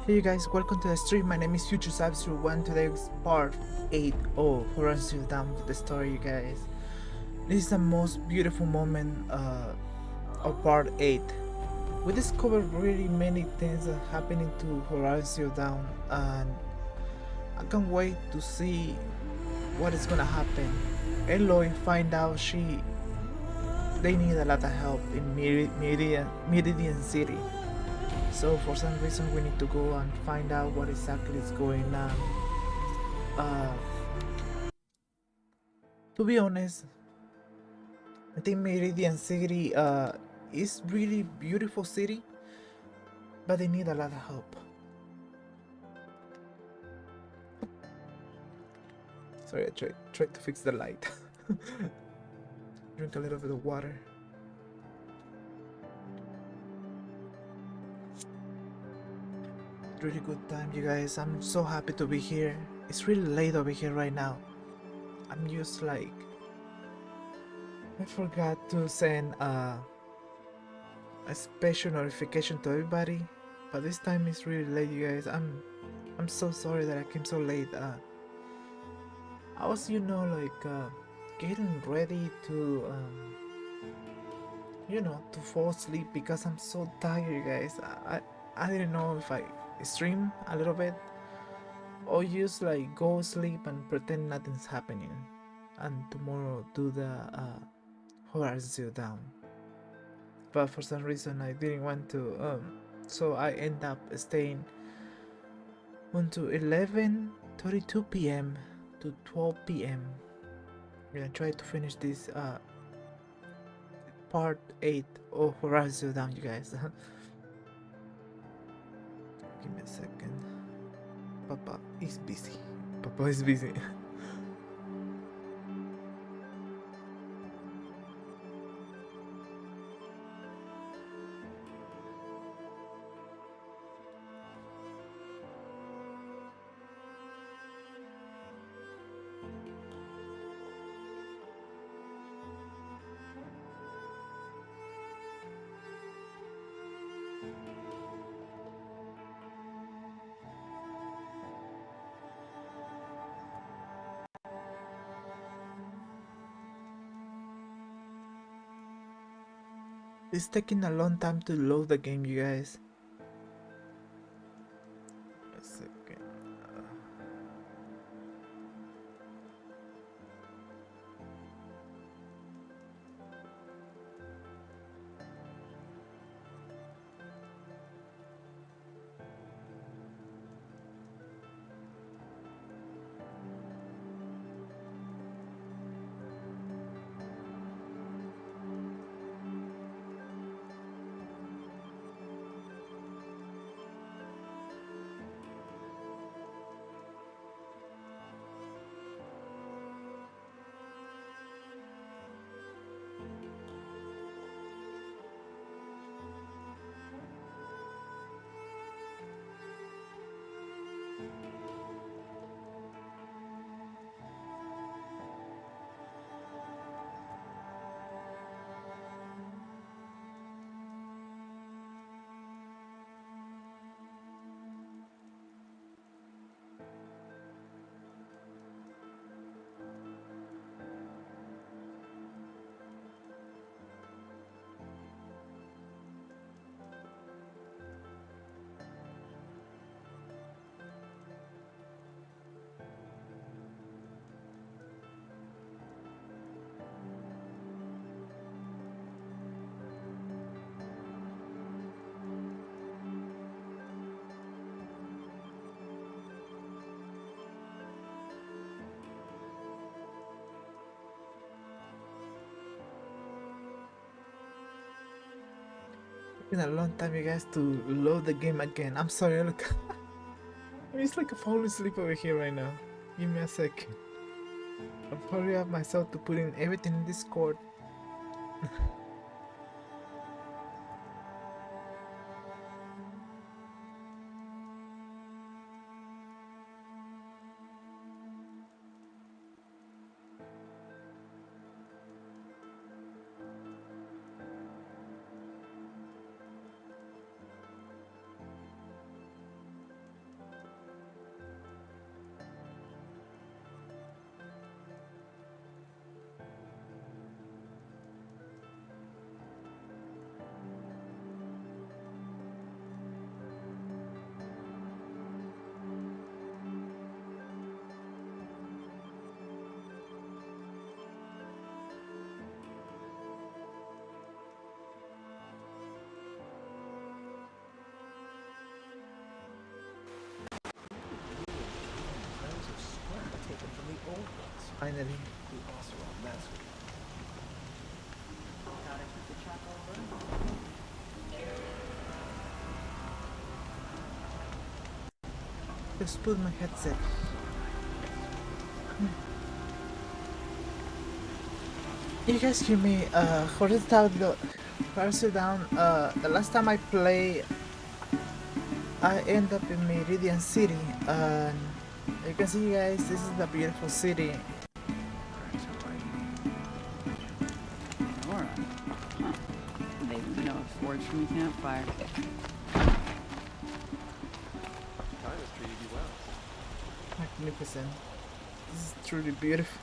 Hey you guys, welcome to the stream. My name is Future One. Today is part 8 of Horizon Zero Dawn with the story, you guys. This is the most beautiful moment of part 8. We discovered really many things that happening to Horizon Zero Dawn, and I can't wait to see what is gonna happen. Aloy find out they need a lot of help in Meridian City. So for some reason we need to go and find out what exactly is going on. To be honest, I think Meridian City is really beautiful city, but they need a lot of help. Sorry, I tried to fix the light. Drink a little bit of water. Really good time, you guys. I'm so happy to be here. It's really late over here right now. I'm just like, I forgot to send a special notification to everybody, but this time it's really late, you guys. I'm so sorry that I came so late. I was, getting ready to to fall asleep because I'm so tired, you guys. I didn't know if I stream a little bit or just like go sleep and pretend nothing's happening and tomorrow do the Horizon Zero Dawn. But for some reason I didn't want to, so I end up staying until 11:32 p.m. to 12 p.m. I'm gonna try to finish this part 8 of Horizon Zero Dawn, you guys. Give me a second. Papa is busy. Papa is busy. It's taking a long time to load the game, you guys. A second. Been a long time, you guys, to load the game again. I'm sorry, look. It's like I'm falling asleep over here right now. Give me a second. I'll hurry up myself to put in everything in Discord. Finally. Just put my headset. You guys hear me? Horizon Down. The last time I played, I end up in Meridian City, and you can see, guys, this is the beautiful city. Alright. Huh. They even know a forge from a campfire. Time has treated you well. Magnificent. This is truly beautiful.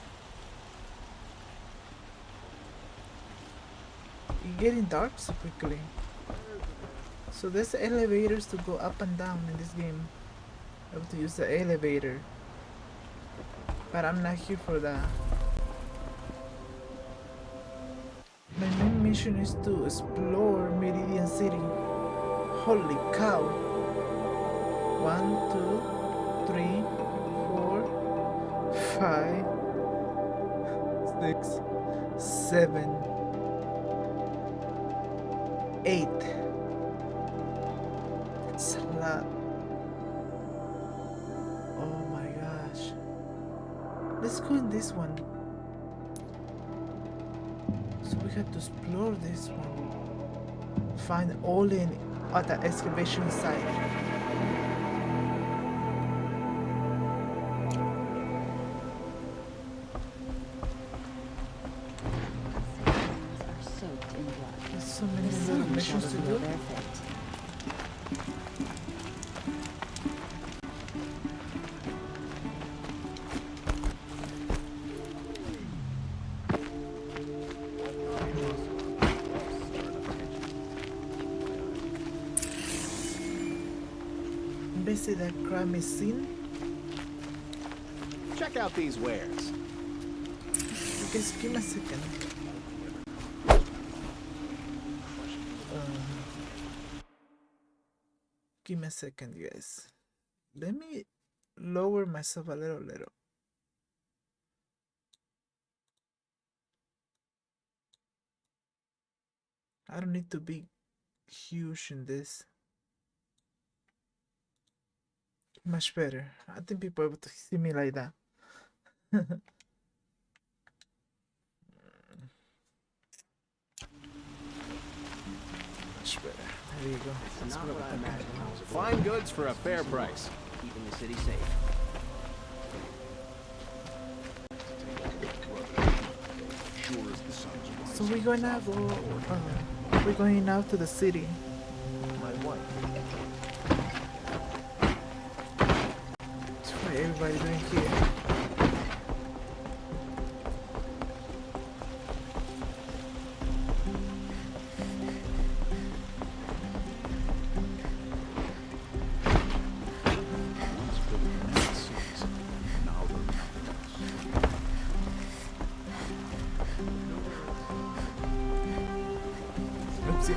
It's getting dark so quickly. So there's elevators to go up and down in this game. I have to use the elevator. But I'm not here for that. My main mission is to explore Meridian City. Holy cow! 1, 2, 3, 4, 5, 6, 7, 8. That's a lot. Oh my gosh. Let's go in this one. So we have to explore this one. Find all in at the excavation site. There's so many little missions to do. Basically, that crime is seen. Check out these wares. Just give me a second. Give me a second, you guys. Let me lower myself a little. I don't need to be huge in this. Much better. I think people are able to see me like that. Much better. There you go. It's not what I imagined. Fine goods for a fair price. Keeping the city safe. So we're gonna go. We're going now to the city. My wife. That's what everybody doing here. Oopsie.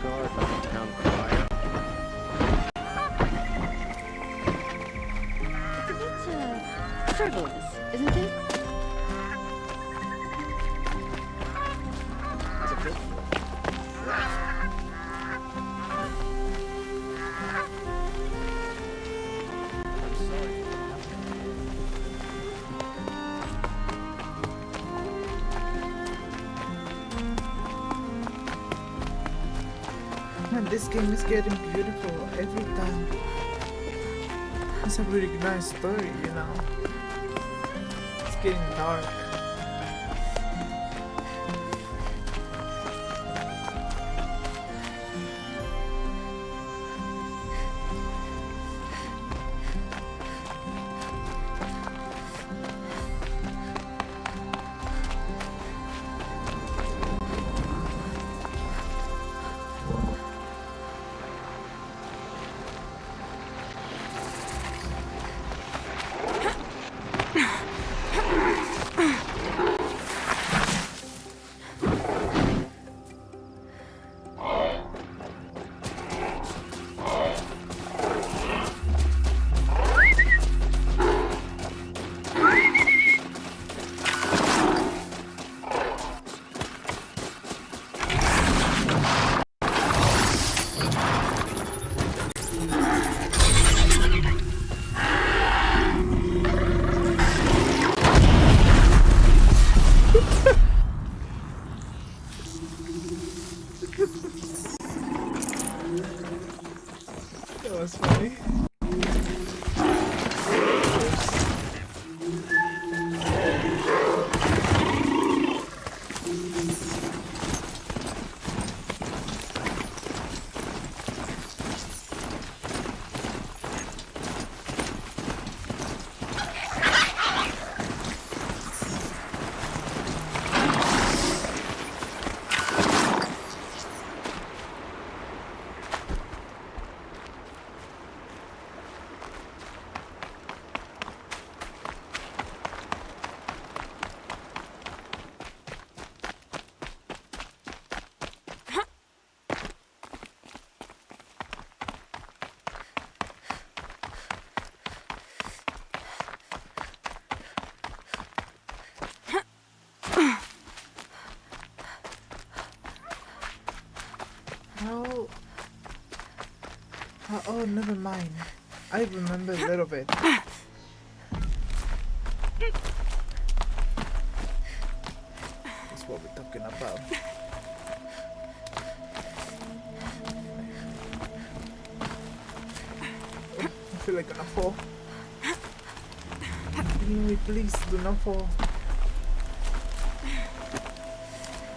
guard like a town crier. It's a bit frivolous, isn't it? It's a bit. I'm sorry. Man, this game is getting beautiful every time. It's a really nice story, you know. It's getting dark. That was funny. How? Oh, never mind. I remember a little bit. That's what we're talking about. Oh, I feel like I'm gonna fall. Anyway, please do not fall.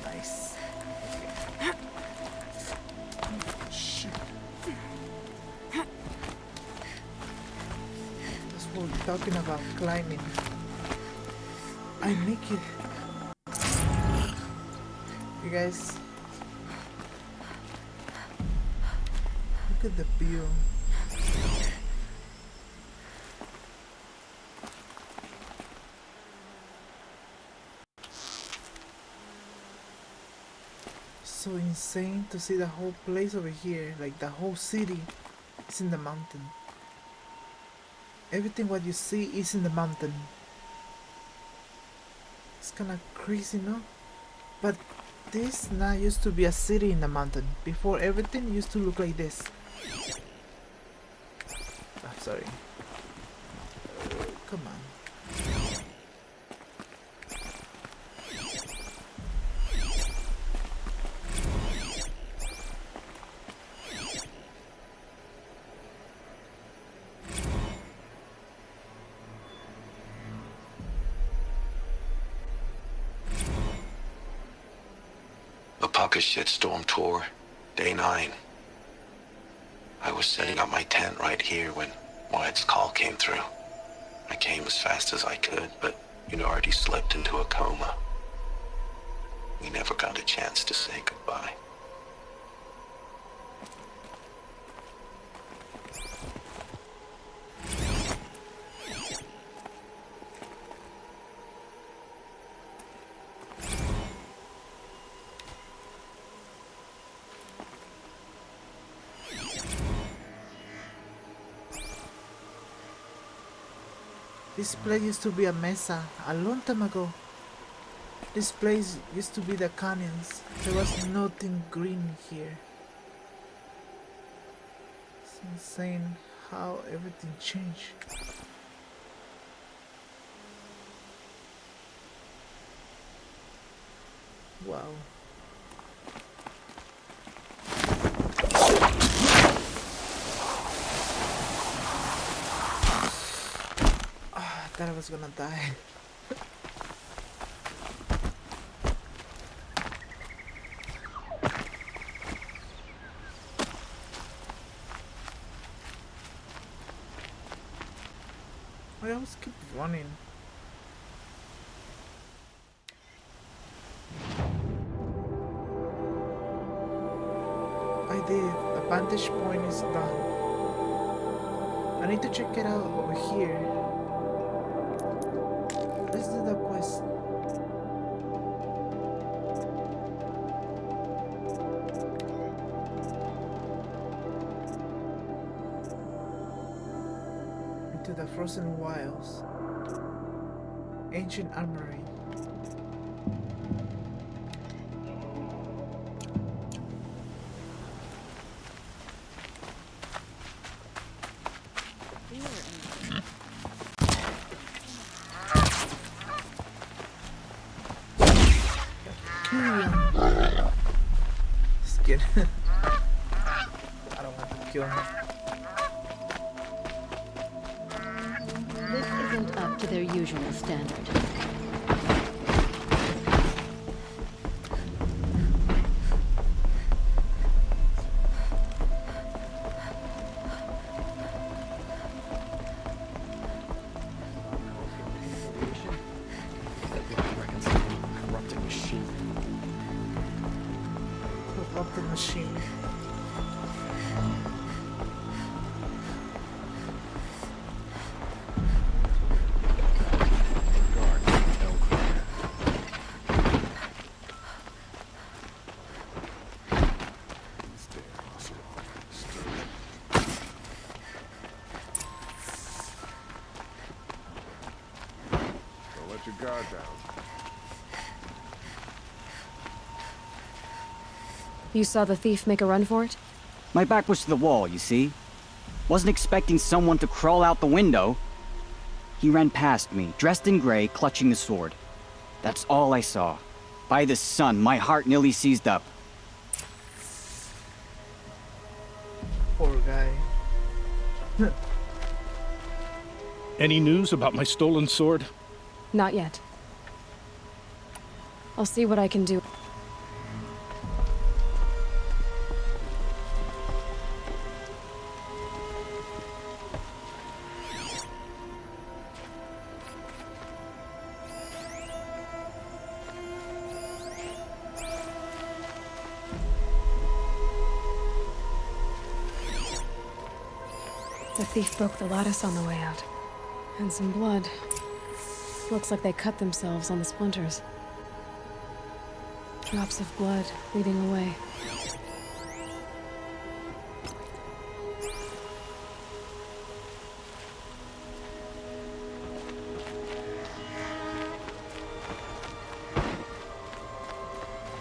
Nice. Shit. That's what we're talking about, climbing. I make it. You guys, look at the view. So insane to see the whole place over here, like the whole city is in the mountain. Everything what you see is in the mountain. It's kind of crazy, no? But this now used to be a city in the mountain. Before, everything used to look like this. I'm sorry. Come on. Alpaca shitstorm tour, day 9. I was setting up my tent right here when Wyatt's call came through. I came as fast as I could, but you'd already slipped into a coma. We never got a chance to say goodbye. This place used to be a mesa a long time ago. This place used to be the canyons. There was nothing green here. It's insane how everything changed. Wow. I thought I was gonna die. I always keep running. I did. The vantage point is done. I need to check it out over here. Let's do the quest. Into the frozen wilds. Ancient armory. Just kidding. I don't want to kill him. This isn't up to their usual standard. Corrupted machine. Corrupted machine. Guard. Elk. Don't let your guard down. You saw the thief make a run for it? My back was to the wall, you see? Wasn't expecting someone to crawl out the window. He ran past me, dressed in gray, clutching the sword. That's all I saw. By the sun, my heart nearly seized up. Poor guy. Any news about my stolen sword? Not yet. I'll see what I can do. The thief broke the lattice on the way out. And some blood. Looks like they cut themselves on the splinters. Drops of blood leading away.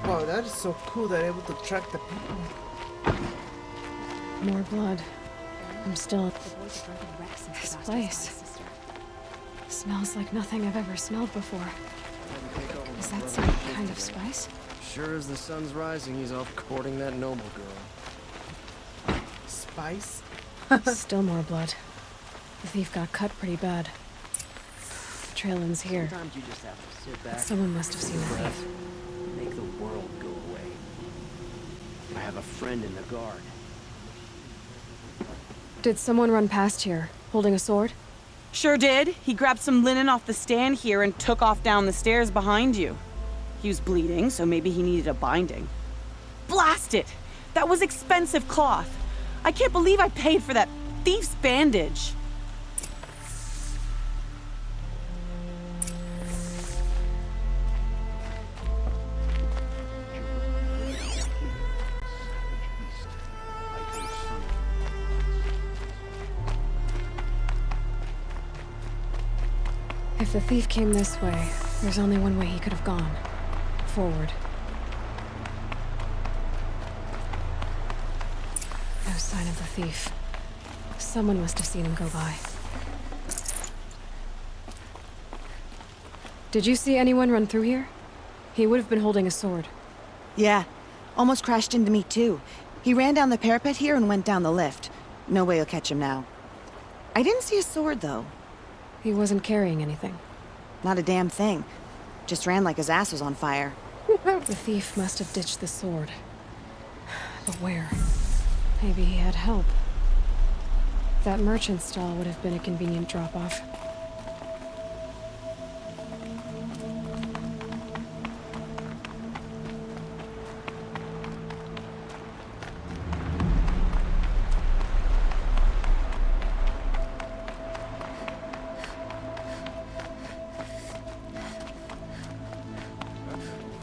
Wow, that is so cool. They're able to track the people. More blood. I'm still... This place smells like nothing I've ever smelled before. Is that some kind of spice? Sure as the sun's rising, he's off courting that noble girl. Spice? Still more blood. The thief got cut pretty bad. The trail ends here. Sometimes you just have to sit back, Someone must have seen the thief. make the world go away. I have a friend in the guard. Did someone run past here, holding a sword? Sure did. He grabbed some linen off the stand here and took off down the stairs behind you. He was bleeding, so maybe he needed a binding. Blast it! That was expensive cloth. I can't believe I paid for that thief's bandage. If the thief came this way, there's only one way he could have gone. Forward. No sign of the thief. Someone must have seen him go by. Did you see anyone run through here? He would have been holding a sword. Yeah. Almost crashed into me, too. He ran down the parapet here and went down the lift. No way you'll catch him now. I didn't see a sword, though. He wasn't carrying anything. Not a damn thing. Just ran like his ass was on fire. The thief must have ditched the sword. But where? Maybe he had help. That merchant stall would have been a convenient drop-off.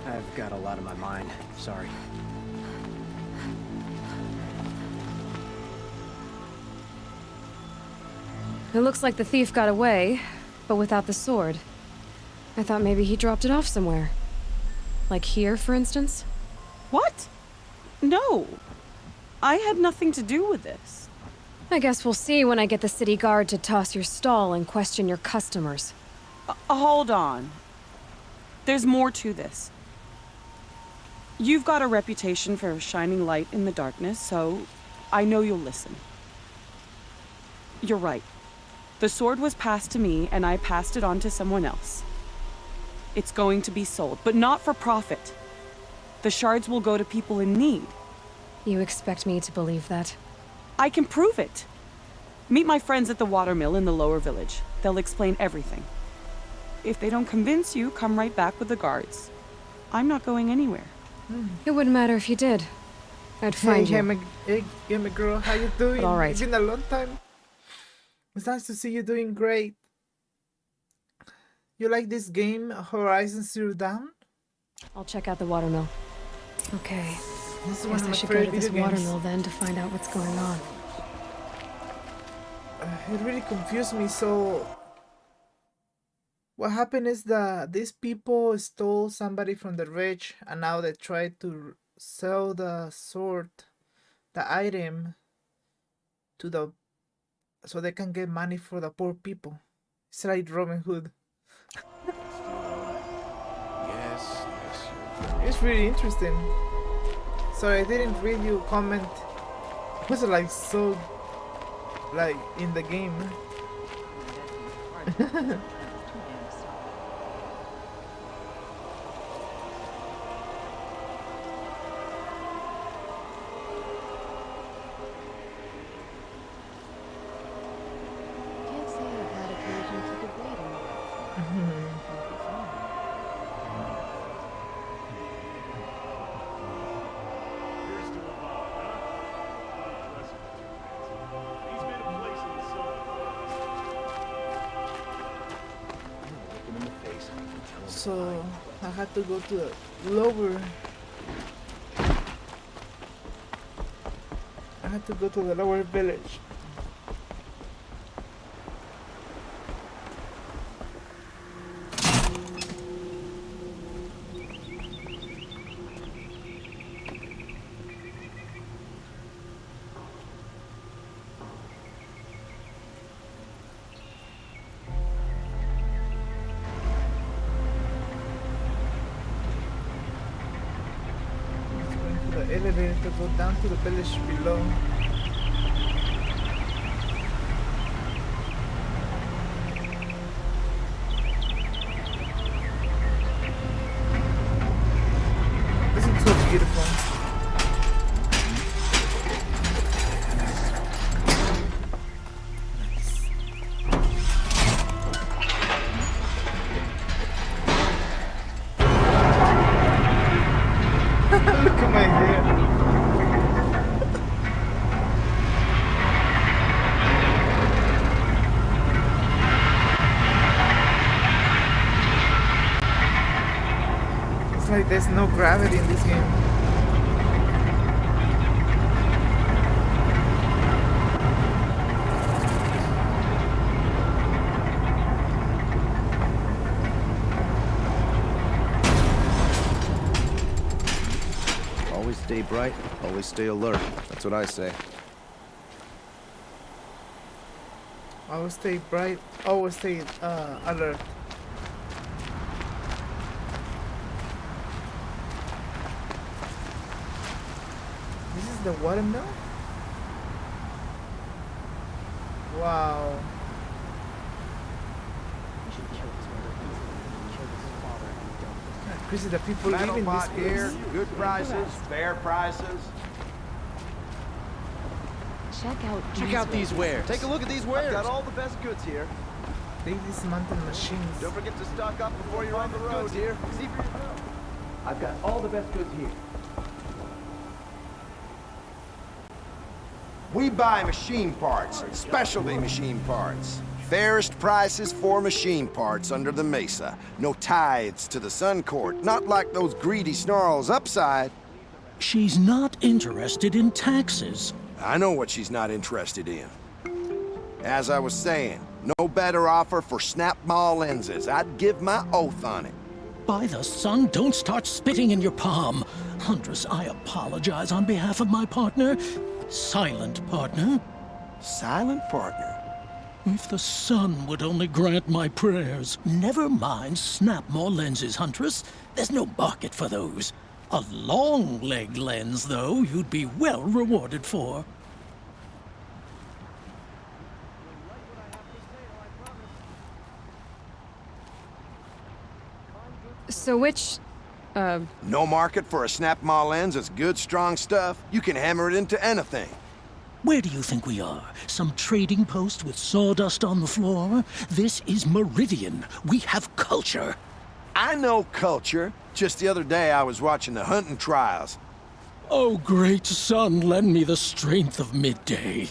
I've got a lot on my mind. Sorry. It looks like the thief got away, but without the sword. I thought maybe he dropped it off somewhere. Like here, for instance? What? No. I had nothing to do with this. I guess we'll see when I get the city guard to toss your stall and question your customers. Hold on. There's more to this. You've got a reputation for shining light in the darkness, so I know you'll listen. You're right. The sword was passed to me, and I passed it on to someone else. It's going to be sold, but not for profit. The shards will go to people in need. You expect me to believe that? I can prove it. Meet my friends at the watermill in the lower village. They'll explain everything. If they don't convince you, come right back with the guards. I'm not going anywhere. It wouldn't matter if you did. I'd find you. Hey, my girl, how you doing? But all right. It's been a long time. It's nice to see you doing great. You like this game, Horizon Zero Dawn? I'll check out the watermill. Okay. This is I one guess of I my should go favorite to this video games. watermill then to find out what's going on. It really confused me. So what happened is that these people stole somebody from the rich, and now they try to sell the sword, the item, to the so they can get money for the poor people. It's like Robin Hood. Yes. It's really interesting. Sorry, I didn't read your comment. It was like so like in the game. Can't say I've had occasion to debate him. So I had to go to the lower. I had to go to the lower village. The elevator to go down to the village below. This is so beautiful. Look at my hair. It's like there's no gravity in this game. Always stay bright, always stay alert. That's what I say. Always stay bright, always stay alert. This is the watermill? Wow. Crazy, the people Metal living this pot here, place. good prices, fair prices. Check out these wares. Take a look at these wares. I've got all the best goods here. They dismantle machines. Don't forget to stock up before you're on the road here. See for yourself. I've got all the best goods here. We buy machine parts, specialty machine parts. Fairest prices for machine parts under the mesa. No tithes to the Sun Court, not like those greedy snarls upside. She's not interested in taxes. I know what she's not interested in. As I was saying, no better offer for snap mall lenses. I'd give my oath on it. By the sun, don't start spitting in your palm. Huntress, I apologize on behalf of my partner. Silent partner. Silent partner? If the sun would only grant my prayers. Never mind snap more lenses, Huntress. There's no market for those. A long leg lens, though, you'd be well rewarded for. So which, No market for a snap mall lens that's good, strong stuff. You can hammer it into anything. Where do you think we are? Some trading post with sawdust on the floor? This is Meridian. We have culture. I know culture. Just the other day I was watching the hunting trials. Oh, great sun, lend me the strength of midday.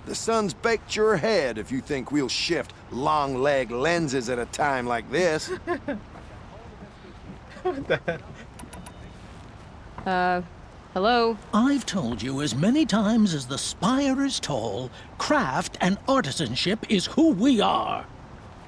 The sun's baked your head if you think we'll shift long leg lenses at a time like this. hello? I've told you as many times as the spire is tall, craft and artisanship is who we are.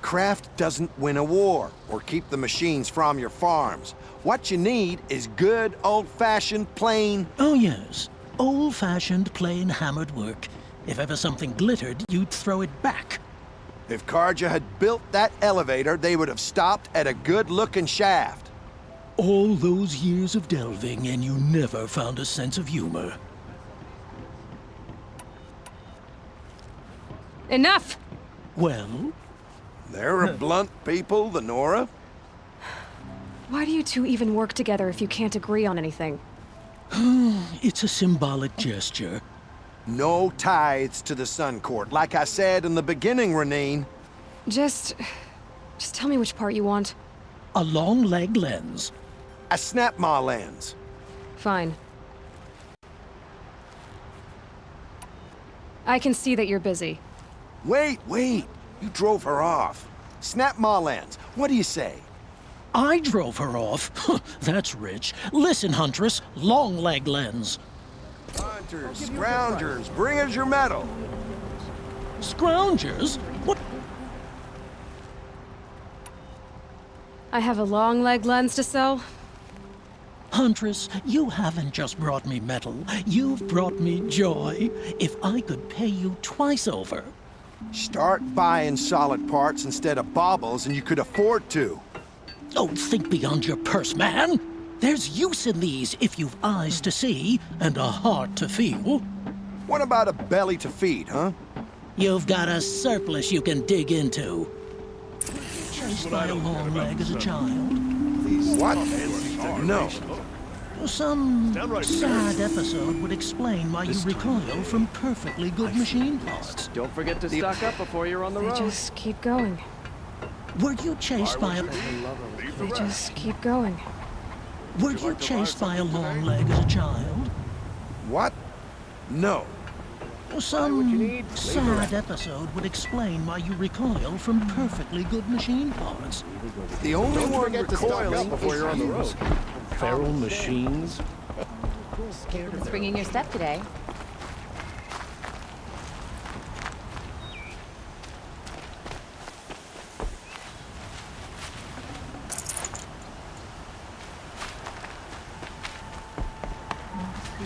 Craft doesn't win a war or keep the machines from your farms. What you need is good, old-fashioned, plain... Oh, yes. Old-fashioned, plain hammered work. If ever something glittered, you'd throw it back. If Karja had built that elevator, they would have stopped at a good-looking shaft. All those years of delving, and you never found a sense of humor. Enough! Well? They're a blunt people, the Nora. Why do you two even work together if you can't agree on anything? It's a symbolic gesture. No tithes to the Sun Court, like I said in the beginning, Renine. Just tell me which part you want. A long leg lens. A snap ma lens. Fine. I can see that you're busy. Wait. You drove her off. Snap ma lens. What do you say? I drove her off. That's rich. Listen, Huntress, long leg lens. Hunters, scroungers, bring us your medal. Scroungers? What? I have a long leg lens to sell. Huntress, you haven't just brought me metal. You've brought me joy. If I could pay you twice over. Start buying solid parts instead of baubles and you could afford to. Oh, think beyond your purse, man. There's use in these if you've eyes to see and a heart to feel. What about a belly to feed, huh? You've got a surplus you can dig into. Chased by a long leg as a child. What? No. Some sad episode would explain why you recoil from perfectly good machine parts. Don't forget to stock up before you're on the They road. just keep going. Were you chased by a... They just keep going. Were you chased by a long leg as a child? What? No. Some sad episode would explain why you recoil from perfectly good machine parts. The only one Recoiling before you're on the road. Feral machines? Who's bringing your stuff today?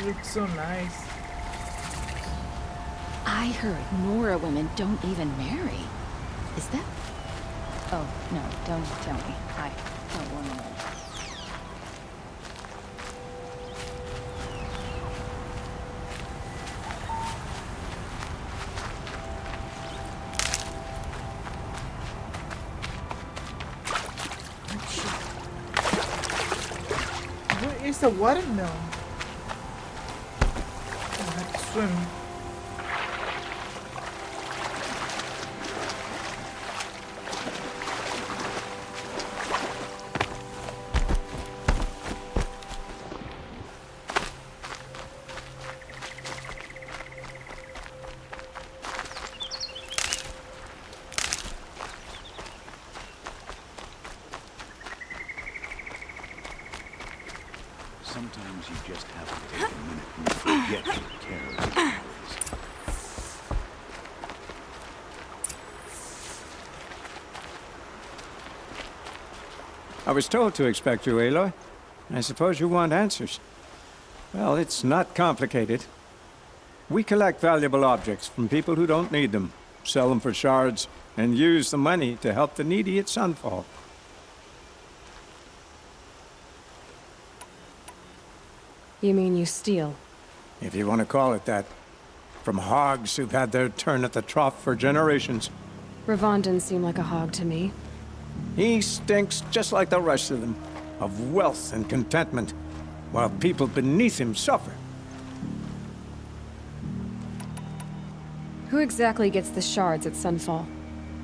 She looks so nice. I heard Nora women don't even marry. Is that? Oh, no, don't tell me. I don't want to know. Where is the watermelon? I have to swim. Sometimes you just have to take a minute and forget your cares and worries. I was told to expect you, Aloy. I suppose you want answers. Well, it's not complicated. We collect valuable objects from people who don't need them, sell them for shards, and use the money to help the needy at Sunfall. You mean you steal? If you want to call it that. From hogs who've had their turn at the trough for generations. Ravon didn't seem like a hog to me. He stinks just like the rest of them, of wealth and contentment, while people beneath him suffer. Who exactly gets the shards at Sunfall?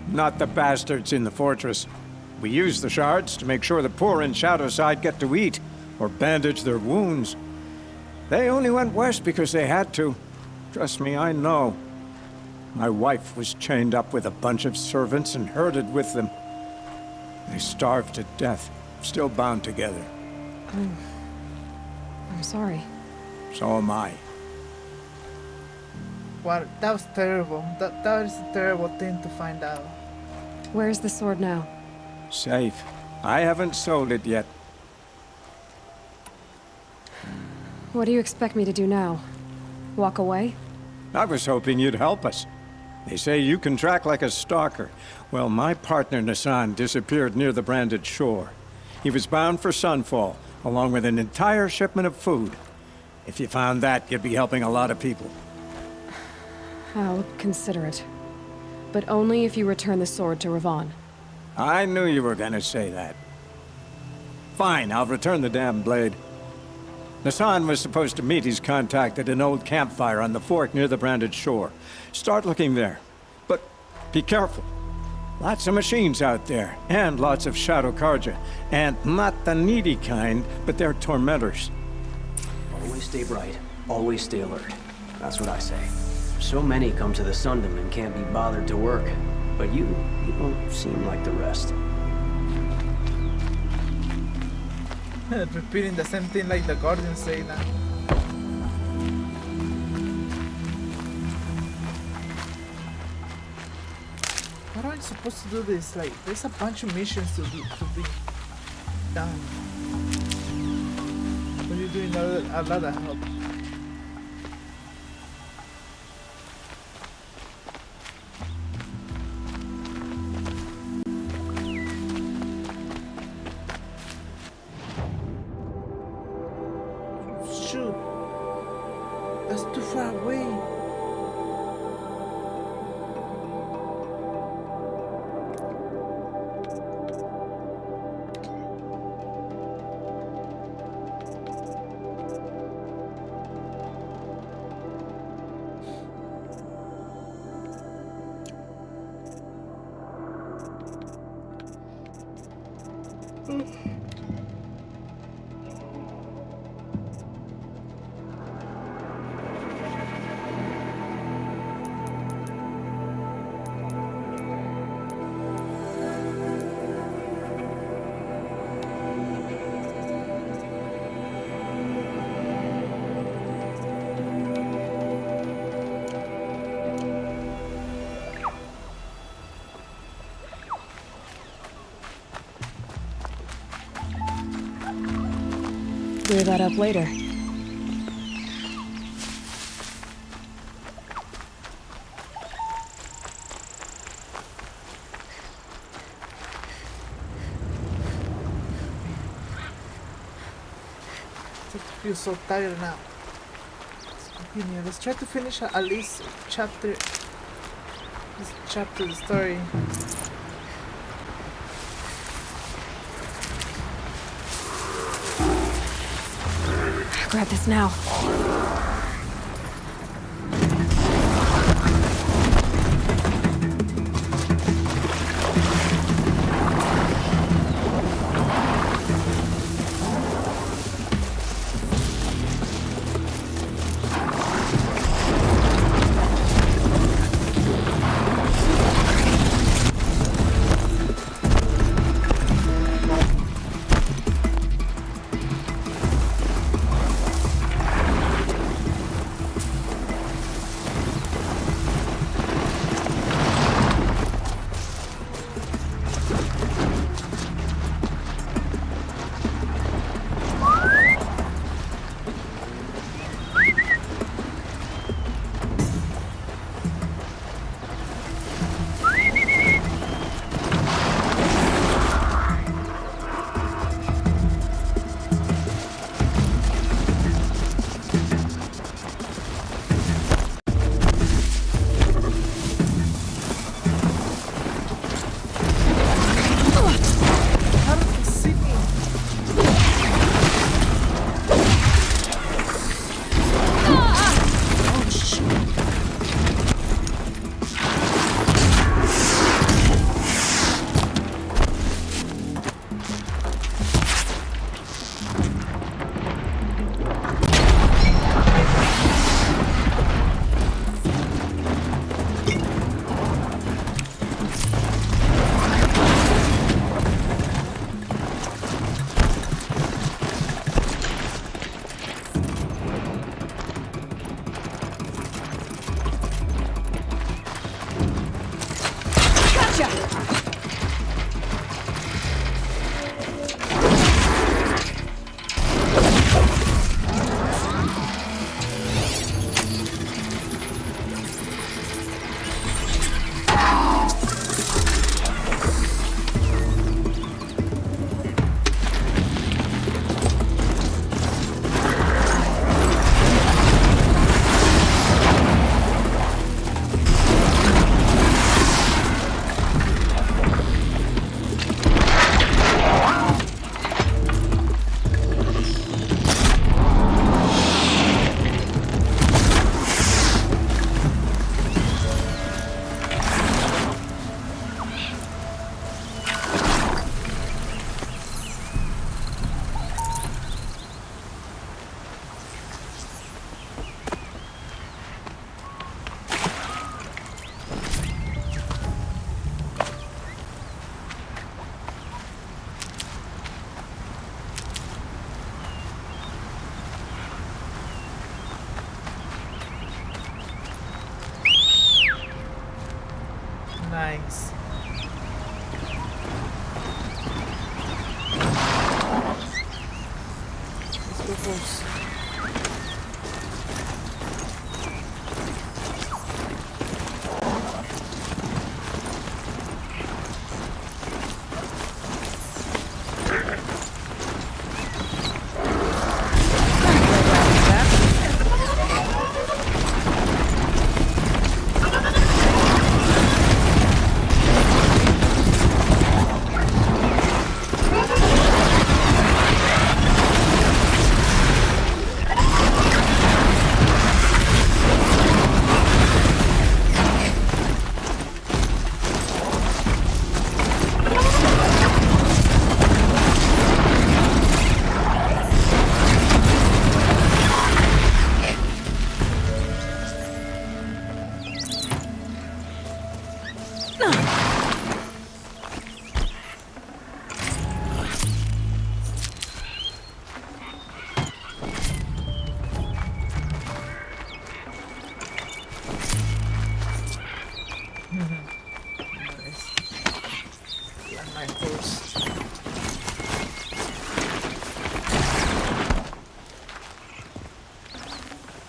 Not the bastards in the fortress. We use the shards to make sure the poor in Shadowside get to eat, or bandage their wounds. They only went west because they had to. Trust me, I know. My wife was chained up with a bunch of servants and herded with them. They starved to death, still bound together. I'm sorry. So am I. Wow, that was terrible. That is a terrible thing to find out. Where's the sword now? Safe. I haven't sold it yet. What do you expect me to do now? Walk away? I was hoping you'd help us. They say you can track like a stalker. Well, my partner Nassan disappeared near the branded shore. He was bound for Sunfall, along with an entire shipment of food. If you found that, you'd be helping a lot of people. I'll consider it. But only if you return the sword to Ravon. I knew you were gonna say that. Fine, I'll return the damn blade. Nassan was supposed to meet his contact at an old campfire on the fork near the branded shore. Start looking there. But be careful. Lots of machines out there, and lots of Shadow Karja. And not the needy kind, but they're tormentors. Always stay bright. Always stay alert. That's what I say. So many come to the Sundom and can't be bothered to work. But you don't seem like the rest. Repeating the same thing like the Guardians say now. How am I supposed to do this? Like, there's a bunch of missions to be done. But you're doing a lot of help. Shoot, that's too far away. Clear that up later. start to feel so tired now. Let's continue. Let's try to finish at least chapter. This chapter of the story. Grab this now. Nice. Let's go close.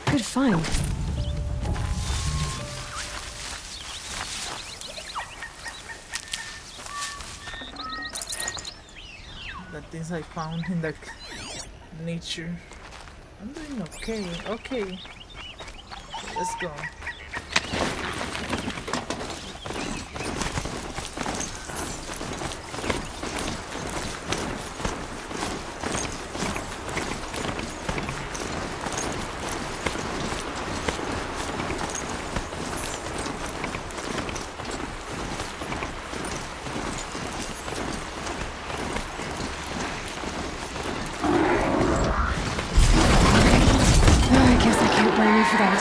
Good find. The things I found in the nature. I'm doing okay. Okay. Let's go. I guess I can't blame you for that.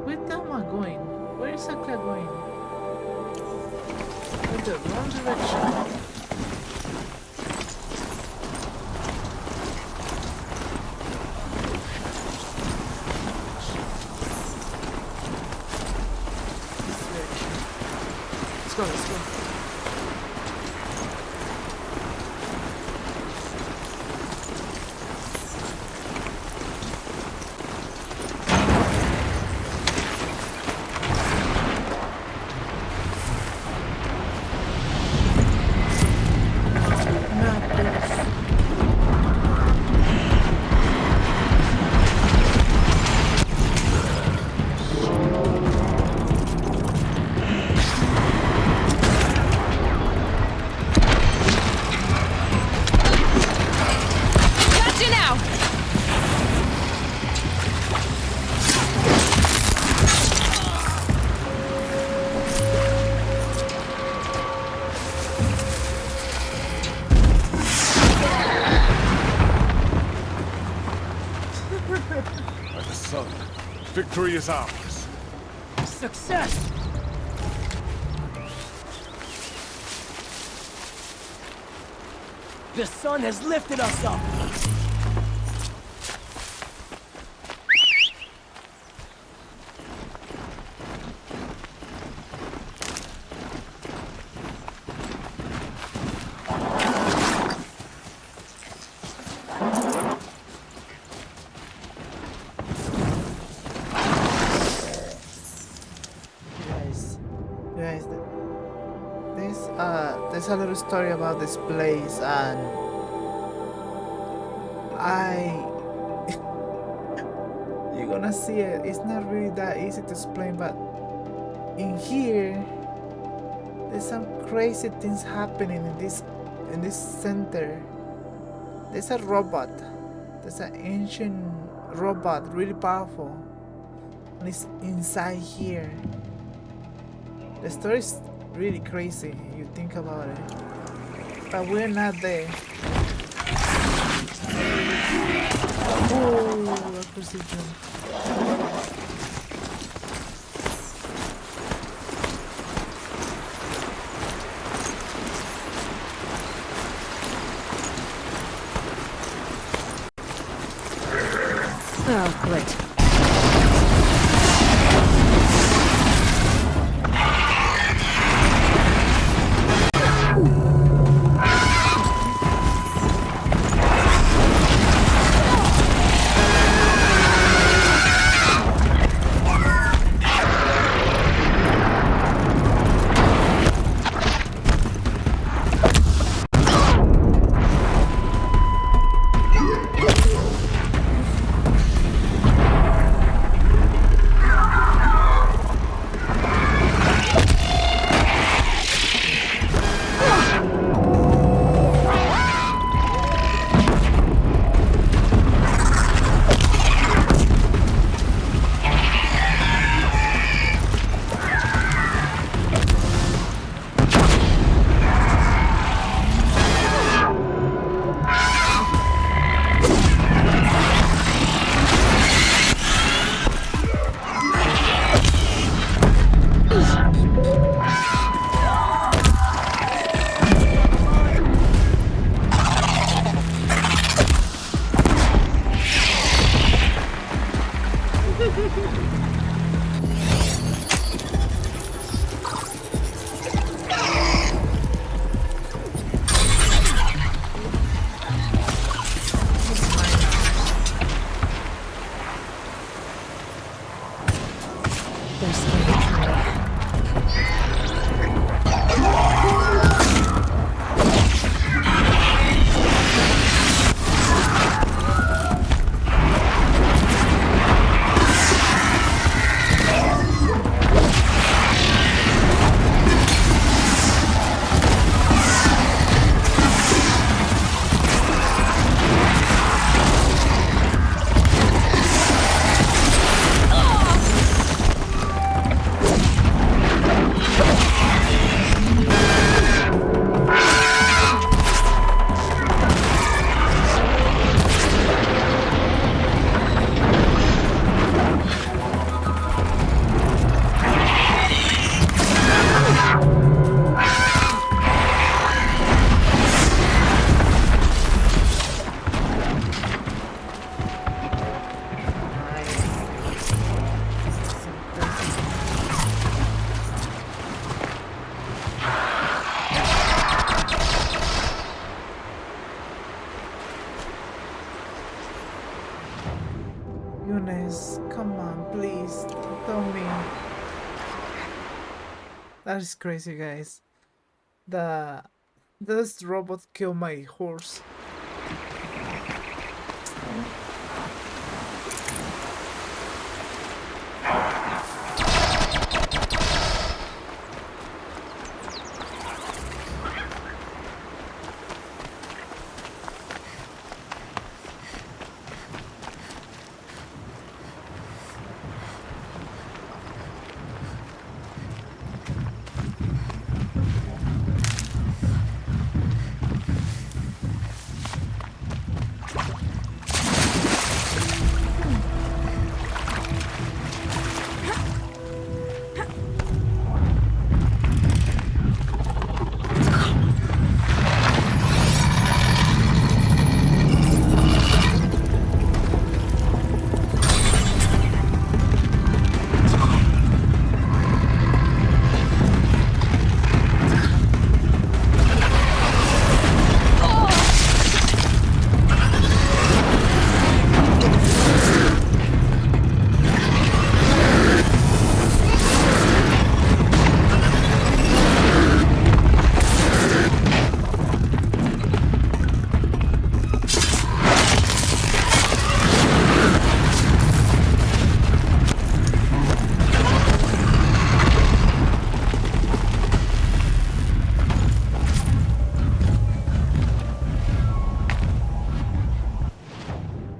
Wait. Where am I going? Where exactly am I going? In the wrong direction. Let's go. By the sun, victory is ours. Success! The sun has lifted us up! Guys, there's a little story about this place, and you're gonna see it. It's not really that easy to explain, but in here there's some crazy things happening in this center. There's a robot. There's an ancient robot, really powerful, and it's inside here. The story is really crazy, you think about it. But we're not there. Oh, that precision. Oh, great. Eunice, come on, please, tell me. That is crazy, guys. This robot killed my horse.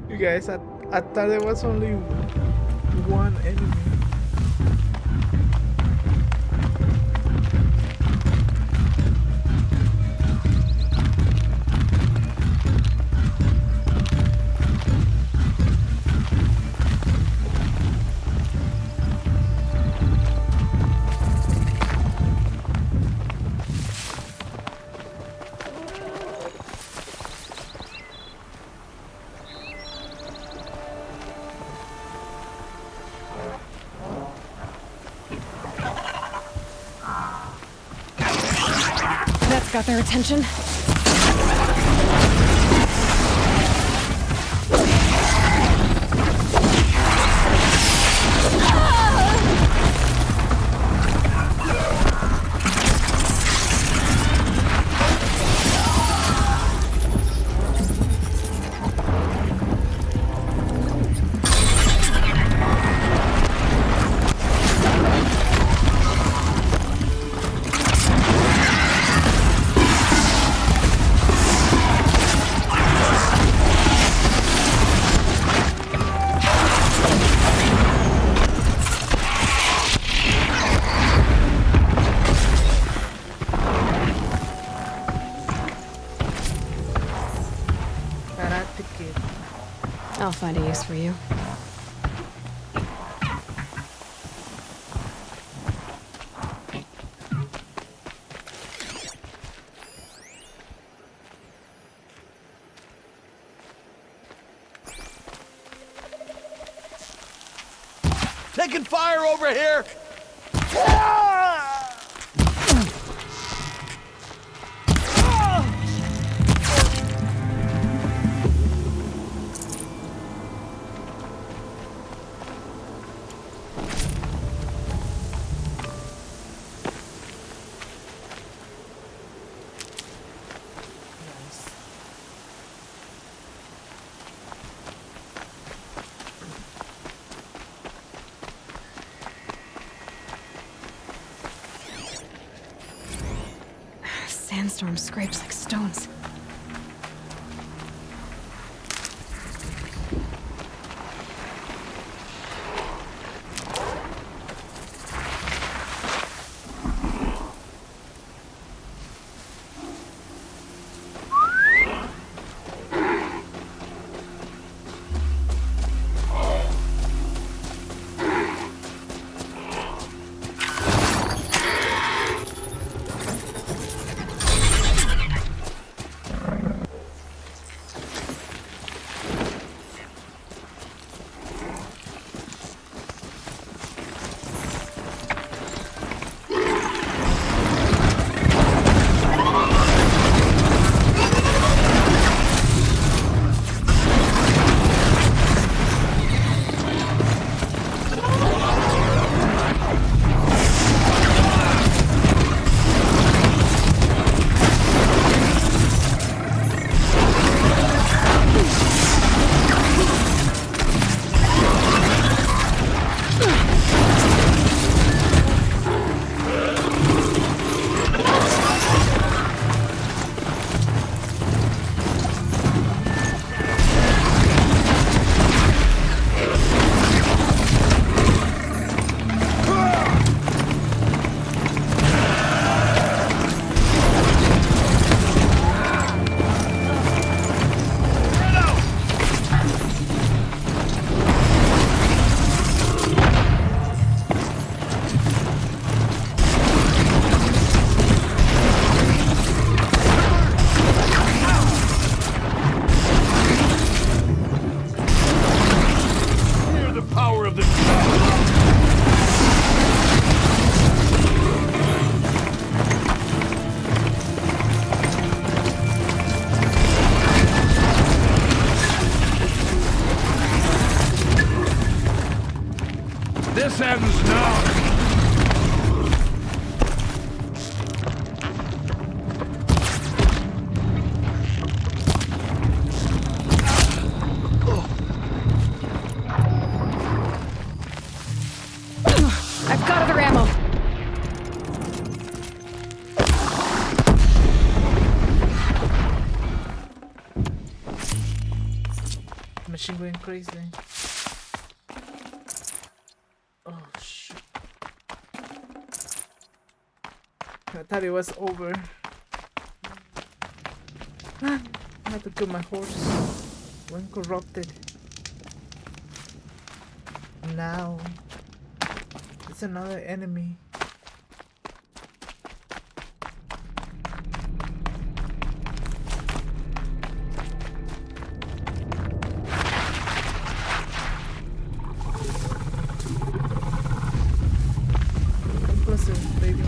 You guys, I thought there was only one enemy. got their attention. I'll find a use for you. Taking fire over here! Sandstorm scrapes like stones. This ends now! I've got other ammo. Machine going crazy. Oh shit. I thought it was over. I had to kill my horse. When corrupted. Now it's another enemy. Come closer, baby.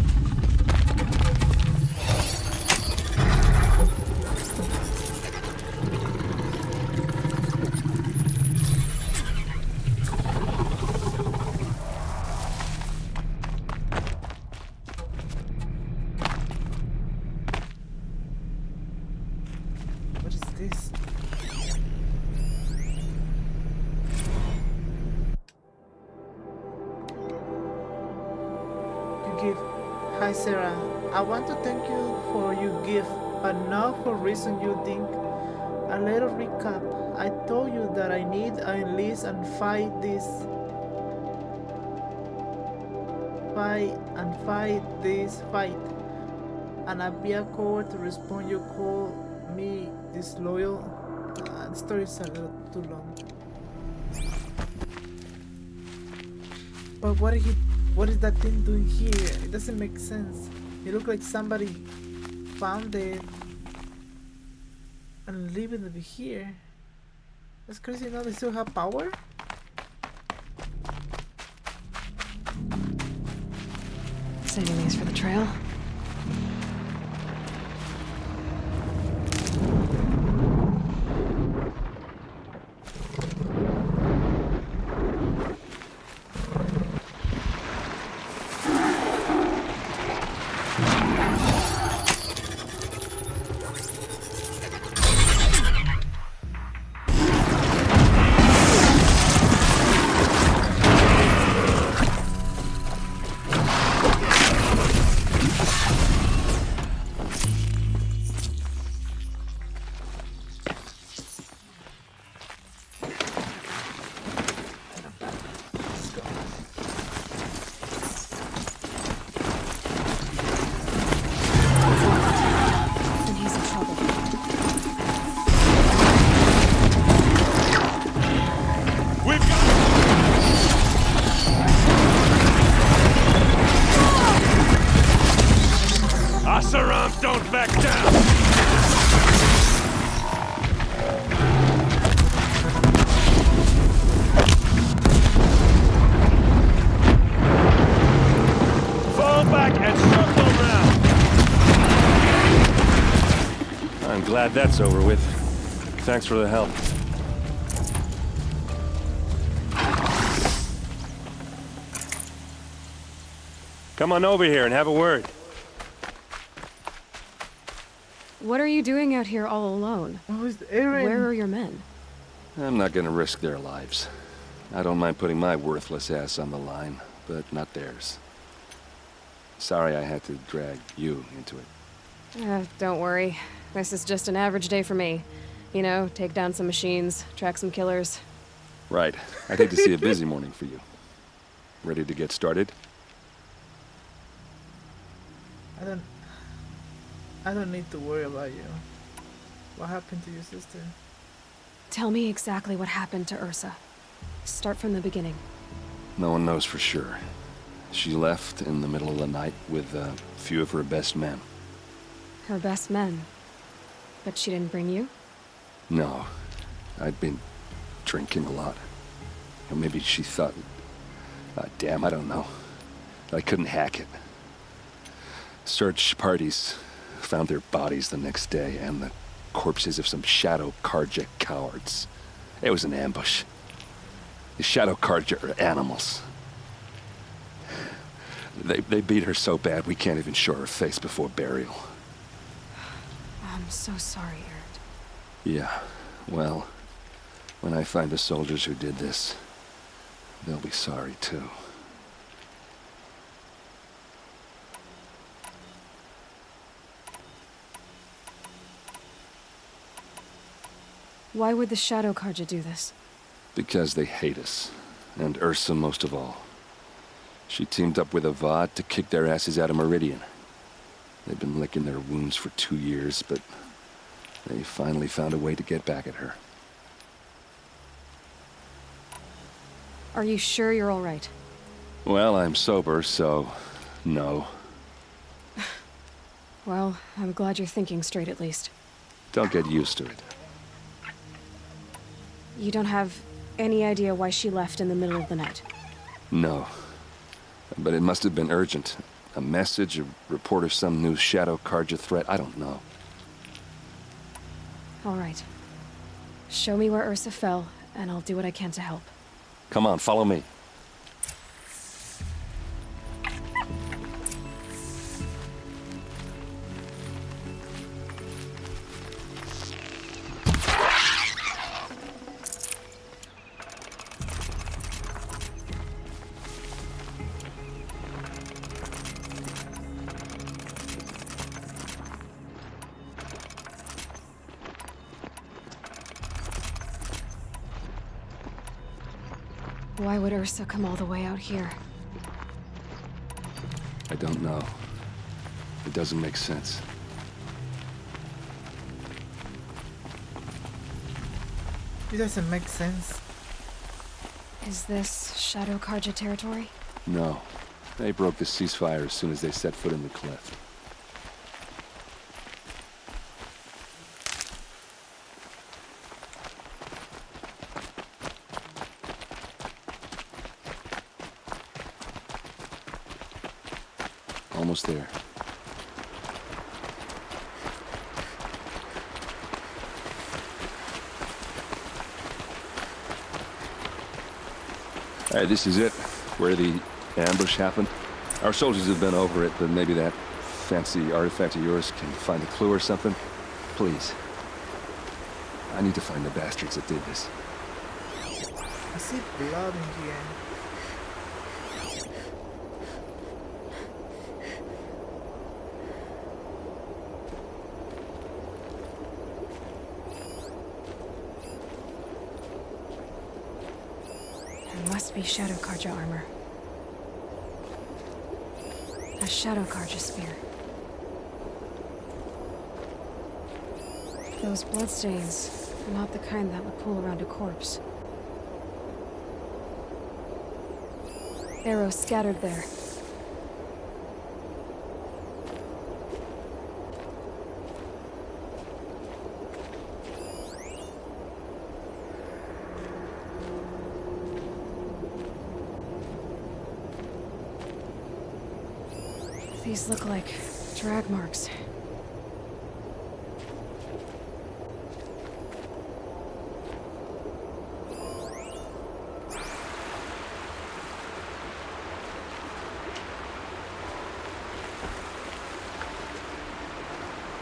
gift. Hi Sarah, I want to thank you for your gift, but not for reason you think. A little recap. I told you that I need to enlist and fight this fight. And I'll be a coward to respond. You call me disloyal. The story is a little too long. But what is that thing doing here? It doesn't make sense. It looks like somebody found it and leaving it here. That's crazy. Now they still have power? Saving these for the trail. Don't back down! Fall back and circle around! I'm glad that's over with. Thanks for the help. Come on over here and have a word. What are you doing out here all alone? Where are your men? I'm not gonna risk their lives. I don't mind putting my worthless ass on the line, but not theirs. Sorry I had to drag you into it. Don't worry. This is just an average day for me. You know, take down some machines, track some killers. Right. I'd hate to see a busy morning for you. Ready to get started? I don't need to worry about you. What happened to your sister? Tell me exactly what happened to Ursa. Start from the beginning. No one knows for sure. She left in the middle of the night with a few of her best men. Her best men? But she didn't bring you? No. I'd been drinking a lot. Or maybe she thought... damn, I don't know. I couldn't hack it. Search parties found their bodies the next day, and the corpses of some Shadow Karja cowards. It was an ambush. The Shadow Karja are animals. They beat her so bad we can't even show her face before burial. I'm so sorry, Erd. Yeah, well, when I find the soldiers who did this, they'll be sorry too. Why would the Shadow Karja do this? Because they hate us, and Ursa most of all. She teamed up with Avad to kick their asses out of Meridian. They've been licking their wounds for 2 years, but they finally found a way to get back at her. Are you sure you're all right? Well, I'm sober, so no. Well, I'm glad you're thinking straight at least. Don't get used to it. You don't have any idea why she left in the middle of the night? No. But it must have been urgent. A message, a report of some new Shadow Karja threat, I don't know. All right. Show me where Ursa fell, and I'll do what I can to help. Come on, follow me. Why would Ursa come all the way out here? I don't know. It doesn't make sense. It doesn't make sense. Is this Shadow Karja territory? No. They broke the ceasefire as soon as they set foot in the cliff. Almost there. All right, this is it, where the ambush happened. Our soldiers have been over it, but maybe that fancy artifact of yours can find a clue or something. Please. I need to find the bastards that did this. I see blood in here. It must be Shadow Karja armor. A Shadow Karja spear. Those bloodstains are not the kind that would pool around a corpse. Arrows scattered there. These look like drag marks.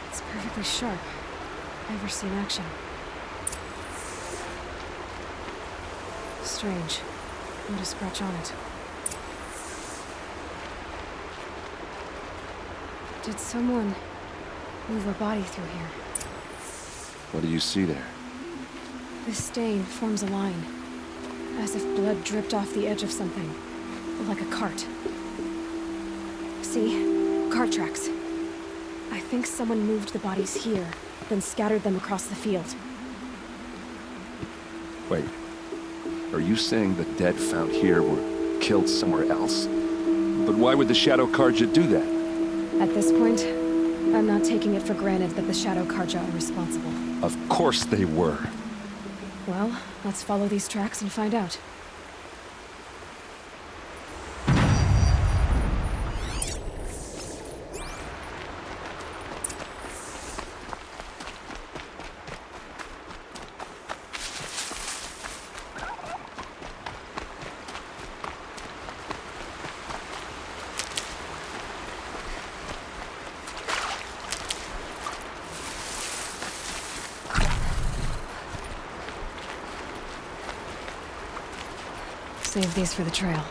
It's perfectly sharp. Never seen action. Strange. Not a scratch on it. Did someone move a body through here? What do you see there? This stain forms a line, as if blood dripped off the edge of something, like a cart. See? Cart tracks. I think someone moved the bodies here, then scattered them across the field. Wait. Are you saying the dead found here were killed somewhere else? But why would the Shadow Karja do that? At this point, I'm not taking it for granted that the Shadow Karja are responsible. Of course they were. Well, let's follow these tracks and find out. Save these for the trail.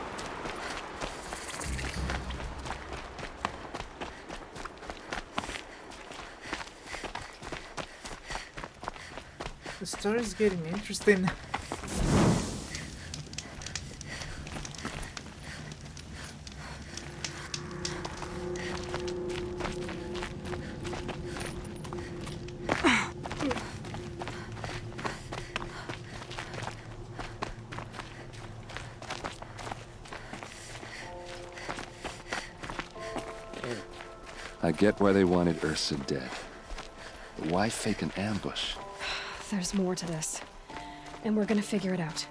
The story's getting interesting. I get why they wanted Ursa dead. But why fake an ambush? There's more to this, and we're gonna figure it out.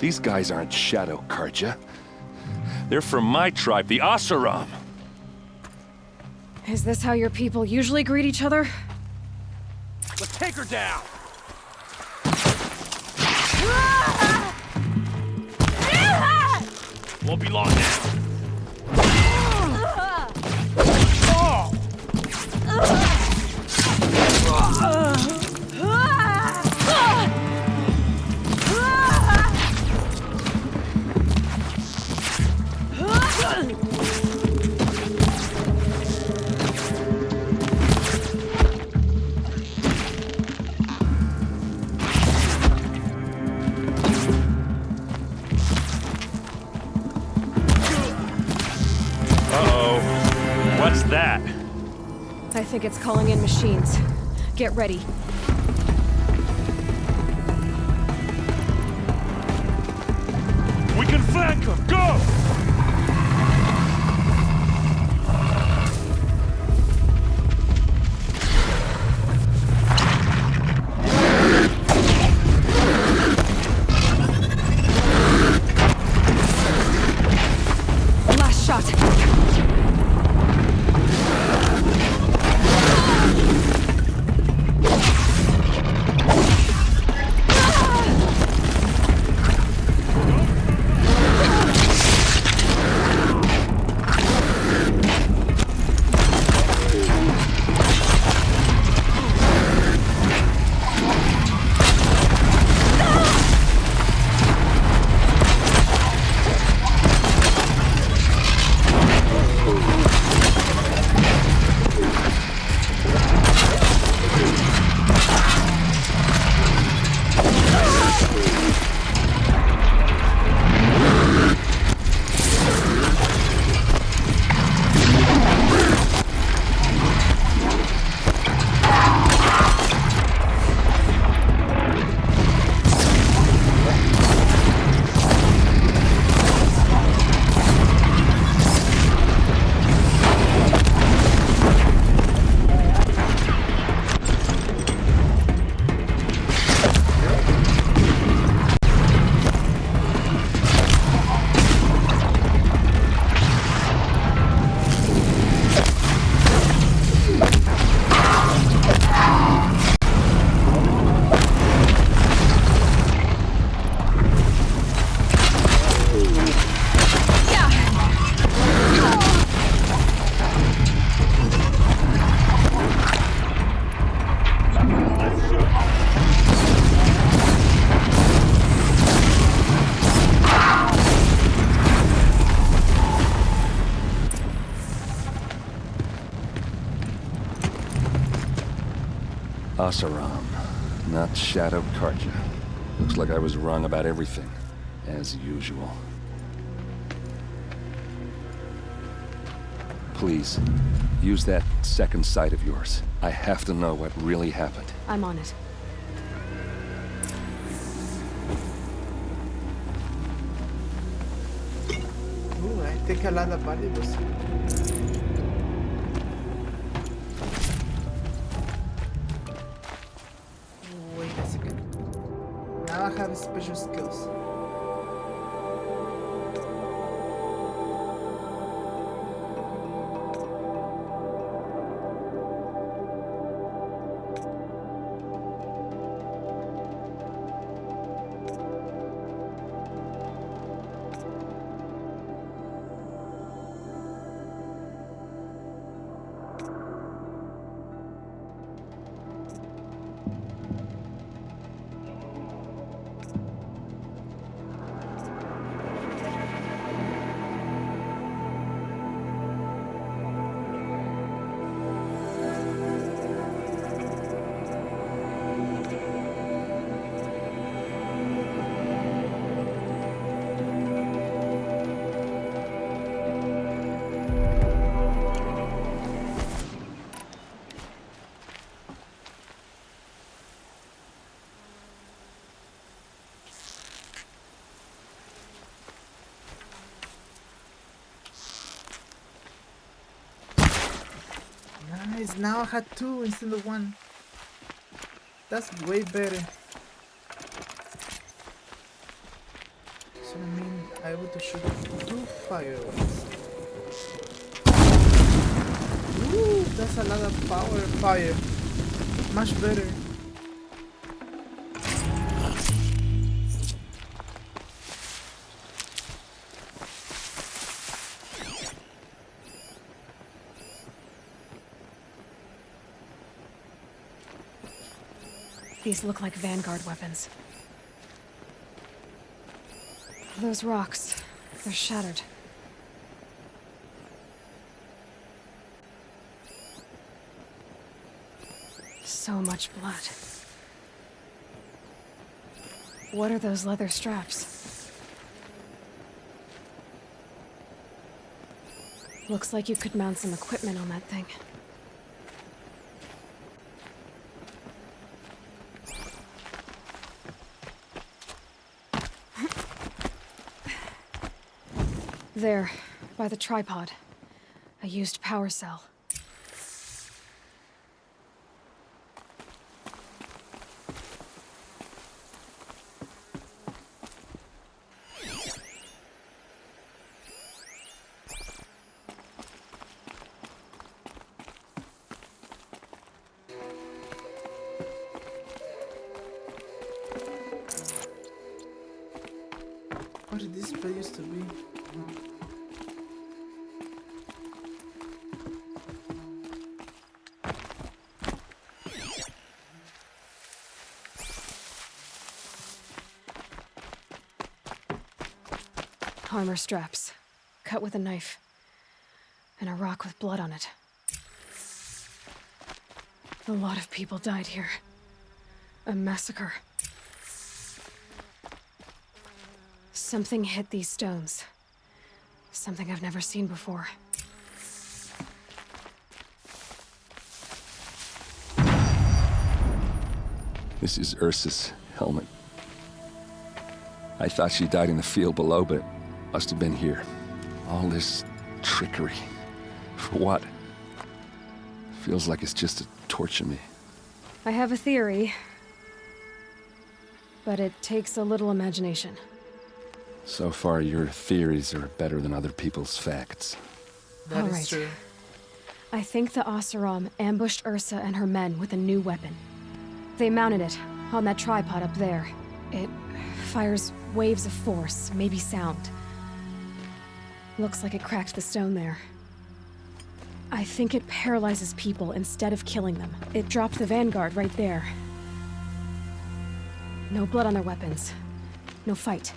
These guys aren't Shadow Karja. They're from my tribe, the Asaram. Is this how your people usually greet each other? Let's take her down! Won't be long now. What's that? I think it's calling in machines. Get ready. We can flank them! Go! Last shot. Asaram, not Shadow Karja. Looks like I was wrong about everything, as usual. Please, use that second sight of yours. I have to know what really happened. I'm on it. Ooh, I take a lot of valuables. Wait a second. Now I have special skills. Nice, now I had two instead of one. That's way better. So I mean, I able to shoot two fireworks. Ooh, that's a lot of power fire. Much better. These look like Vanguard weapons. Those rocks, they're shattered. So much blood. What are those leather straps? Looks like you could mount some equipment on that thing. There, by the tripod. A used power cell. What did this place used to be? Armor straps, cut with a knife, and a rock with blood on it. A lot of people died here. A massacre. Something hit these stones. Something I've never seen before. This is Ursa's helmet. I thought she died in the field below, but must have been here. All this trickery. For what? Feels like it's just to torture me. I have a theory, but it takes a little imagination. So far, your theories are better than other people's facts. That is true. I think the Oseram ambushed Ursa and her men with a new weapon. They mounted it on that tripod up there. It fires waves of force, maybe sound. Looks like it cracked the stone there. I think it paralyzes people instead of killing them. It dropped the Vanguard right there. No blood on their weapons. No fight.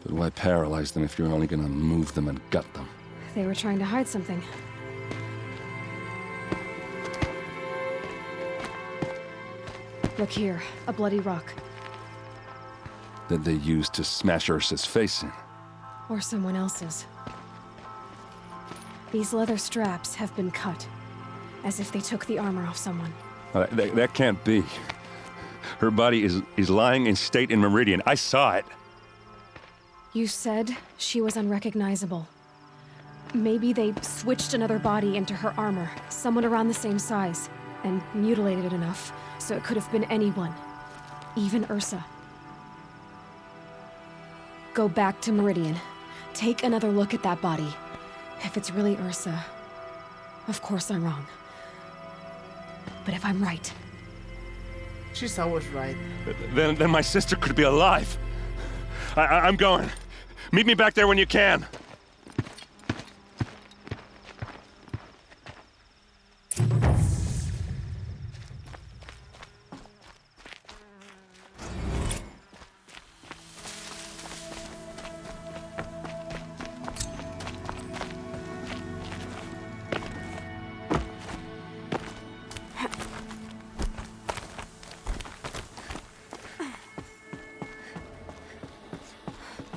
But why paralyze them if you're only gonna move them and gut them? They were trying to hide something. Look here, a bloody rock. That they used to smash Ursa's face in. Or someone else's. These leather straps have been cut, as if they took the armor off someone. That can't be. Her body is lying in state in Meridian. I saw it. You said she was unrecognizable. Maybe they switched another body into her armor, someone around the same size, and mutilated it enough so it could have been anyone, even Ursa. Go back to Meridian. Take another look at that body. If it's really Ursa, of course I'm wrong. But if I'm right... She's always right. Then my sister could be alive. I'm going. Meet me back there when you can.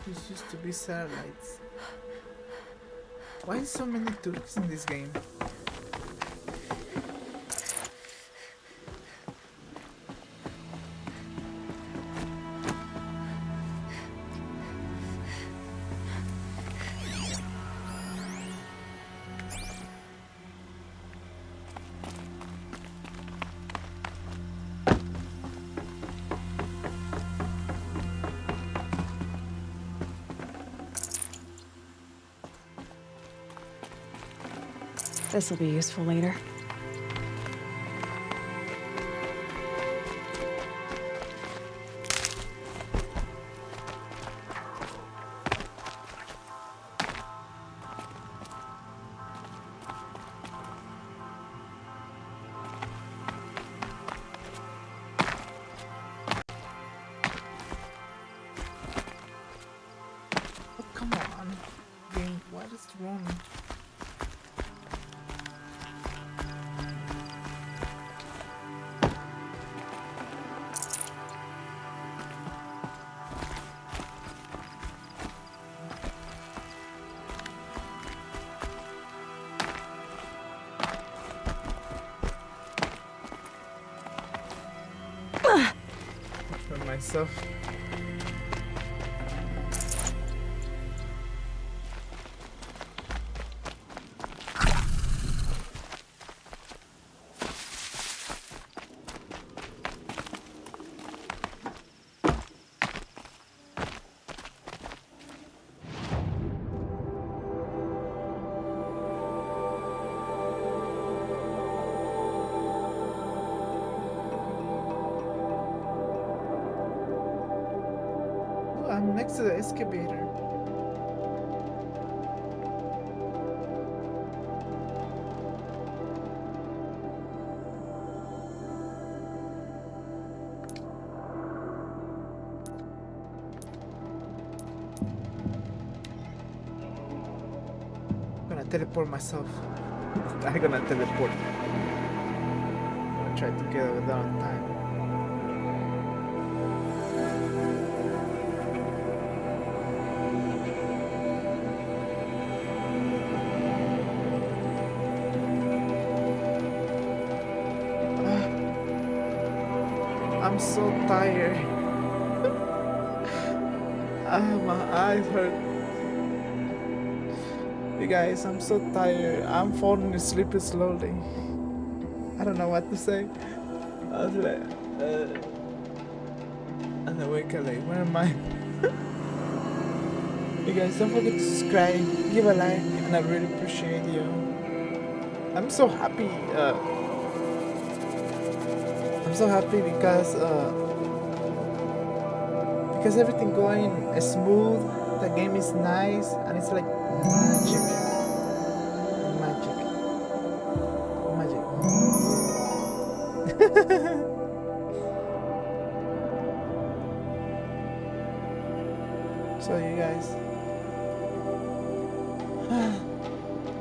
These used to be satellites. Why so many Turks in this game? This'll be useful later. What is wrong? For myself. I'm next to the excavator. I'm gonna teleport myself. I'm gonna teleport. I'm gonna try to get over there on time. I'm so tired. My eyes hurt. You guys, I'm so tired. I'm falling asleep slowly. I don't know what to say. I was like, and I wake up like, where am I? You guys, don't forget to subscribe, give a like, and I really appreciate you. I'm so happy. I'm so happy because everything going smooth. The game is nice and it's like magic. So you guys,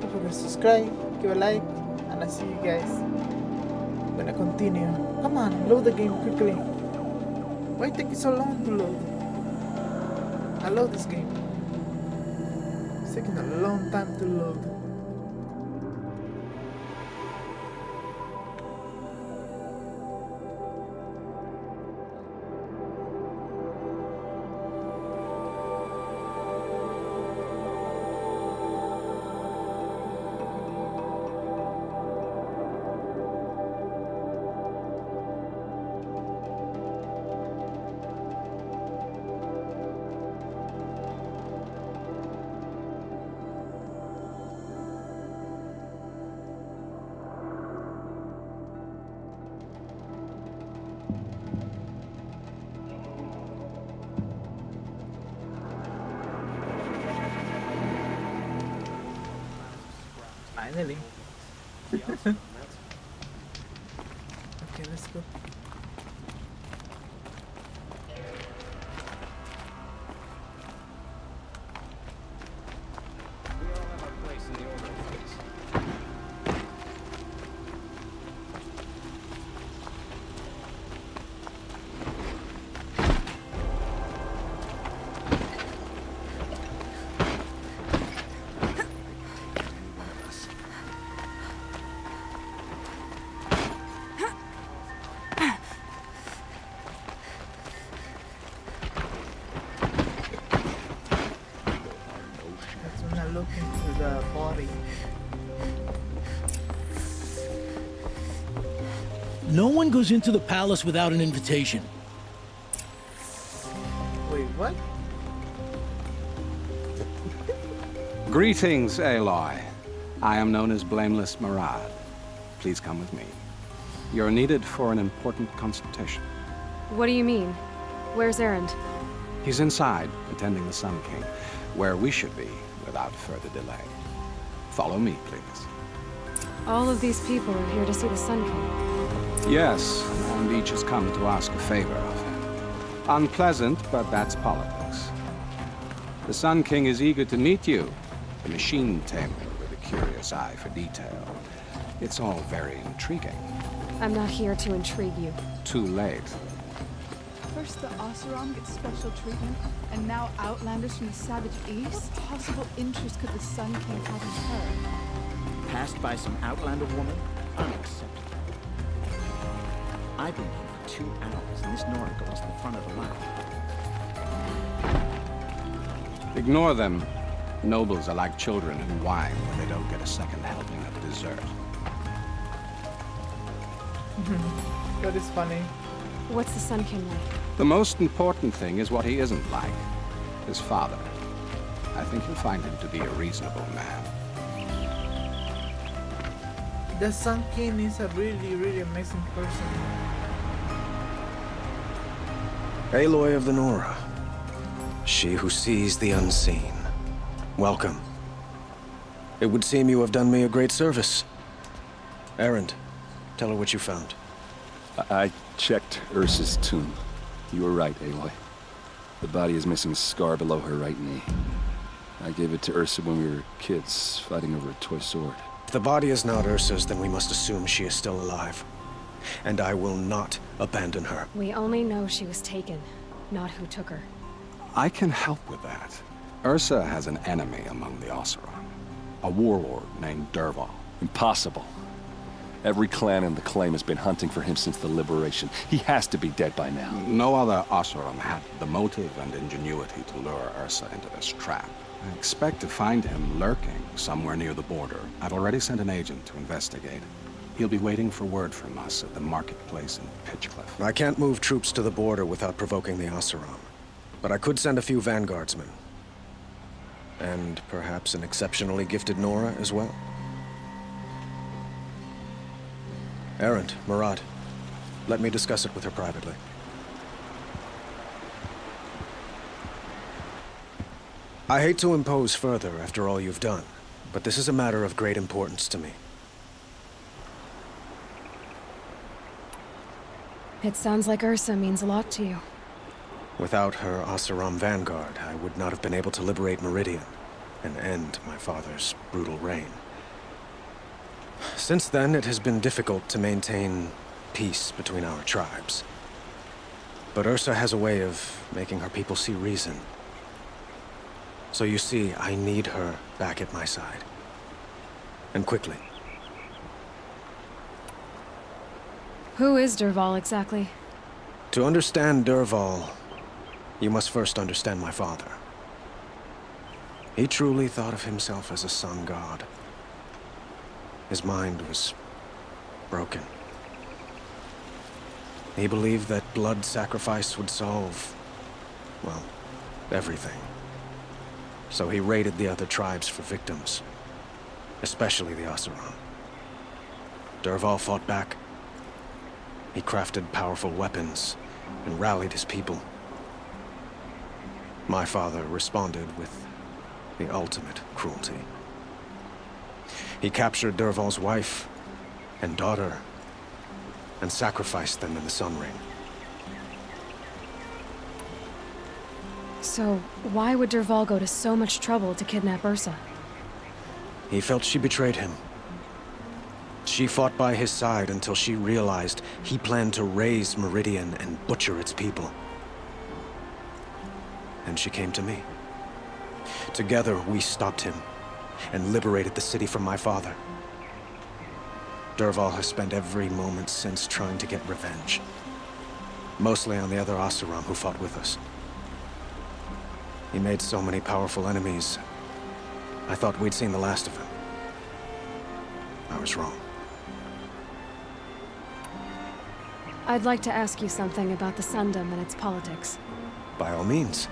don't forget to subscribe, give a like, and I see you guys. I'm gonna continue. Come on, load the game quickly. Why take it so long to load? I love this game. It's taking a long time to load. Finally. Okay, let's go. Look into the body. No one goes into the palace without an invitation. Wait, what? Greetings, Aloy. I am known as Blameless Marad. Please come with me. You're needed for an important consultation. What do you mean? Where's Erend? He's inside, attending the Sun King, where we should be without further delay. Follow me, please. All of these people are here to see the Sun King. Yes, and each has come to ask a favor of him. Unpleasant, but that's politics. The Sun King is eager to meet you, the machine tamer with a curious eye for detail. It's all very intriguing. I'm not here to intrigue you. Too late. First the Oseram gets special treatment, and now outlanders from the Savage East? What possible interest could the Sun King have in her? Passed by some outlander woman? Unacceptable. I've been here for 2 hours, and this Nora girl's the front of the line. Ignore them. Nobles are like children who whine when they don't get a second helping of dessert. That is funny. What's the Sun King like? The most important thing is what he isn't like. His father. I think you'll find him to be a reasonable man. The Sun King is a really amazing person. Aloy of the Nora. She who sees the unseen. Welcome. It would seem you have done me a great service. Erend, tell her what you found. I checked Ursa's tomb. You were right, Aloy. The body is missing a scar below her right knee. I gave it to Ursa when we were kids, fighting over a toy sword. If the body is not Ursa's, then we must assume she is still alive. And I will not abandon her. We only know she was taken, not who took her. I can help with that. Ursa has an enemy among the Oseram. A warlord named Dervahl. Impossible. Every clan in the claim has been hunting for him since the liberation. He has to be dead by now. No other Oseram had the motive and ingenuity to lure Ursa into this trap. I expect to find him lurking somewhere near the border. I've already sent an agent to investigate. He'll be waiting for word from us at the marketplace in Pitchcliff. I can't move troops to the border without provoking the Oseram. But I could send a few vanguardsmen. And perhaps an exceptionally gifted Nora as well. Erend, Murad, let me discuss it with her privately. I hate to impose further after all you've done, but this is a matter of great importance to me. It sounds like Ursa means a lot to you. Without her Oseram vanguard, I would not have been able to liberate Meridian and end my father's brutal reign. Since then, it has been difficult to maintain peace between our tribes. But Ursa has a way of making her people see reason. So you see, I need her back at my side. And quickly. Who is Dervahl exactly? To understand Dervahl, you must first understand my father. He truly thought of himself as a sun god. His mind was broken. He believed that blood sacrifice would solve, well, everything. So he raided the other tribes for victims, especially the Oseram. Dervahl fought back. He crafted powerful weapons and rallied his people. My father responded with the ultimate cruelty. He captured Dervahl's wife and daughter and sacrificed them in the Sun Ring. So, why would Dervahl go to so much trouble to kidnap Ursa? He felt she betrayed him. She fought by his side until she realized he planned to raise Meridian and butcher its people. And she came to me. Together, we stopped him and liberated the city from my father. Dervahl has spent every moment since trying to get revenge. Mostly on the other Oseram who fought with us. He made so many powerful enemies, I thought we'd seen the last of him. I was wrong. I'd like to ask you something about the Sundom and its politics. By all means.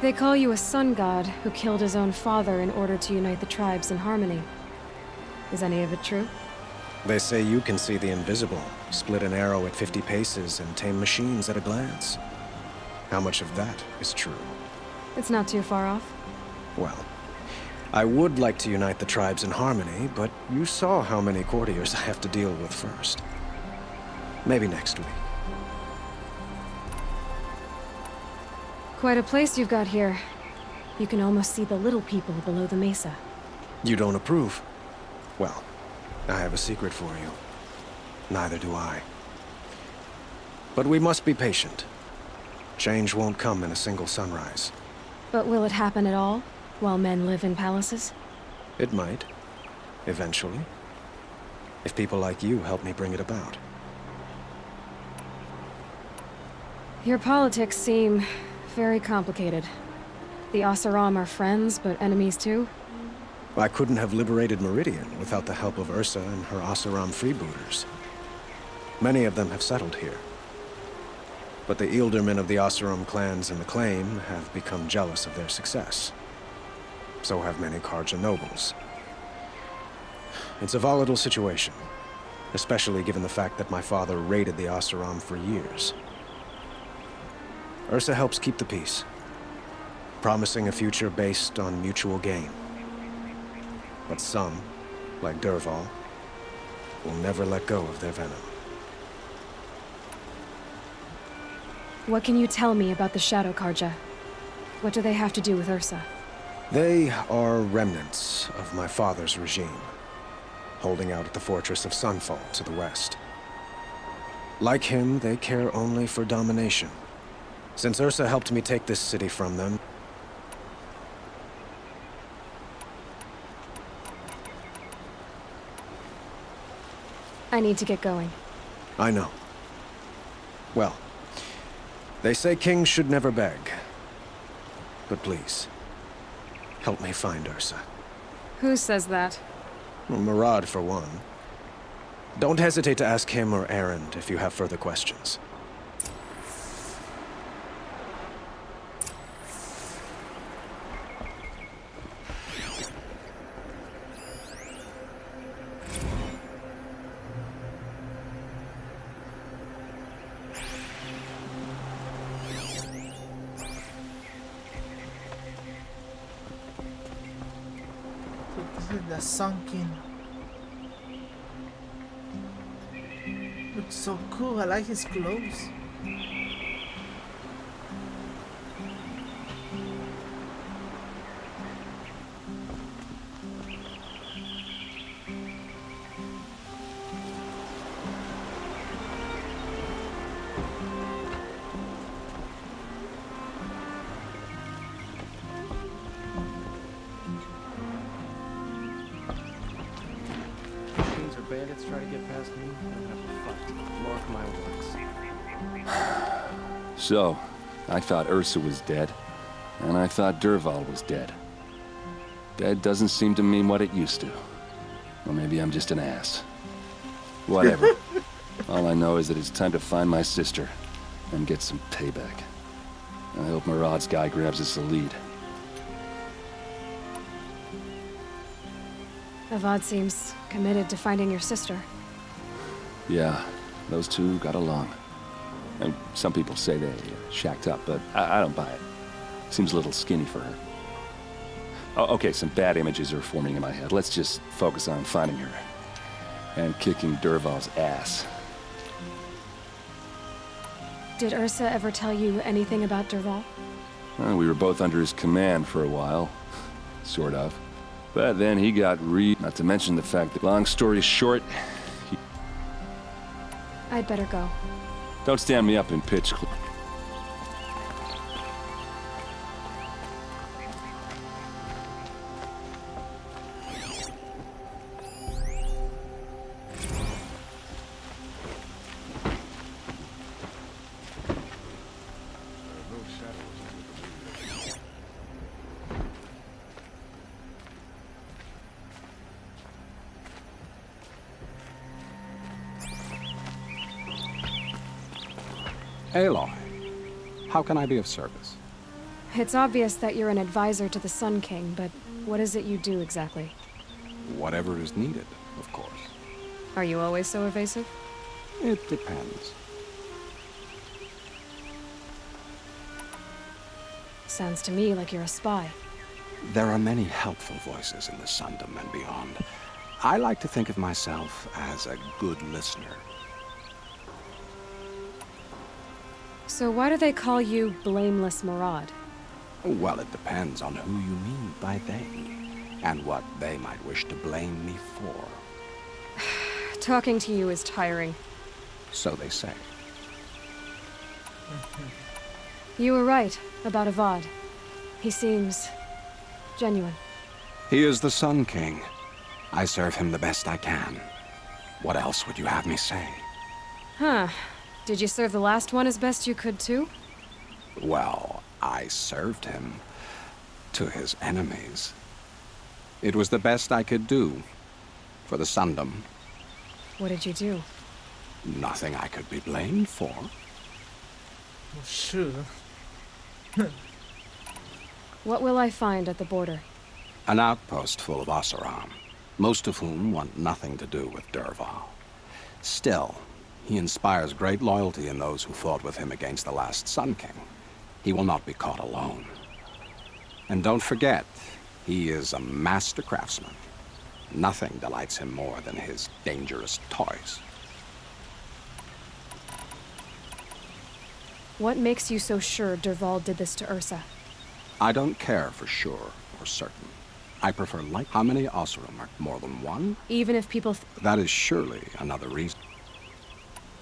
They call you a sun god who killed his own father in order to unite the tribes in harmony. Is any of it true? They say you can see the invisible, split an arrow at 50 paces, and tame machines at a glance. How much of that is true? It's not too far off. Well, I would like to unite the tribes in harmony, but you saw how many courtiers I have to deal with first. Maybe next week. Quite a place you've got here. You can almost see the little people below the mesa. You don't approve? Well, I have a secret for you. Neither do I. But we must be patient. Change won't come in a single sunrise. But will it happen at all, while men live in palaces? It might. Eventually. If people like you help me bring it about. Your politics seem very complicated. The Oseram are friends, but enemies too? I couldn't have liberated Meridian without the help of Ursa and her Oseram freebooters. Many of them have settled here. But the Ealdormen of the Oseram clans in the Claim have become jealous of their success. So have many Karja nobles. It's a volatile situation, especially given the fact that my father raided the Oseram for years. Ursa helps keep the peace, promising a future based on mutual gain. But some, like Dervahl, will never let go of their venom. What can you tell me about the Shadow Karja? What do they have to do with Ursa? They are remnants of my father's regime, holding out at the fortress of Sunfall to the west. Like him, they care only for domination. Since Ursa helped me take this city from them, I need to get going. I know. Well, they say kings should never beg. But please, help me find Ursa. Who says that? Well, Murad, for one. Don't hesitate to ask him or Erend if you have further questions. The sunken. Looks so cool. I like his clothes. Bandits try to get past me, I'm gonna have to fight. Mark my words. So, I thought Ursa was dead, and I thought Dervahl was dead. Dead doesn't seem to mean what it used to. Or maybe I'm just an ass. Whatever. All I know is that it's time to find my sister and get some payback. I hope Murad's guy grabs us a lead. Avad seems committed to finding your sister. Yeah, those two got along. And some people say they shacked up, but I don't buy it. Seems a little skinny for her. Oh, okay, some bad images are forming in my head. Let's just focus on finding her. And kicking Dervahl's ass. Did Ursa ever tell you anything about Dervahl? Well, we were both under his command for a while. Sort of. But then he got not to mention the fact that, long story short, I'd better go. Don't stand me up in pitch. Aloy, how can I be of service? It's obvious that you're an advisor to the Sun King, but what is it you do exactly? Whatever is needed, of course. Are you always so evasive? It depends. Sounds to me like you're a spy. There are many helpful voices in the Sundom and beyond. I like to think of myself as a good listener. So why do they call you Blameless Murad? Well, it depends on who you mean by they, and what they might wish to blame me for. Talking to you is tiring. So they say. You were right about Avad. He seems genuine. He is the Sun King. I serve him the best I can. What else would you have me say? Huh. Did you serve the last one as best you could, too? Well, I served him to his enemies. It was the best I could do for the Sundom. What did you do? Nothing I could be blamed for. Well, sure. What will I find at the border? An outpost full of Oseram, most of whom want nothing to do with Dervahl. Still, he inspires great loyalty in those who fought with him against the last Sun King. He will not be caught alone. And don't forget, he is a master craftsman. Nothing delights him more than his dangerous toys. What makes you so sure Dervahl did this to Ursa? I don't care for sure or certain. I prefer like how many Oseram are more than one? Even if people That is surely another reason.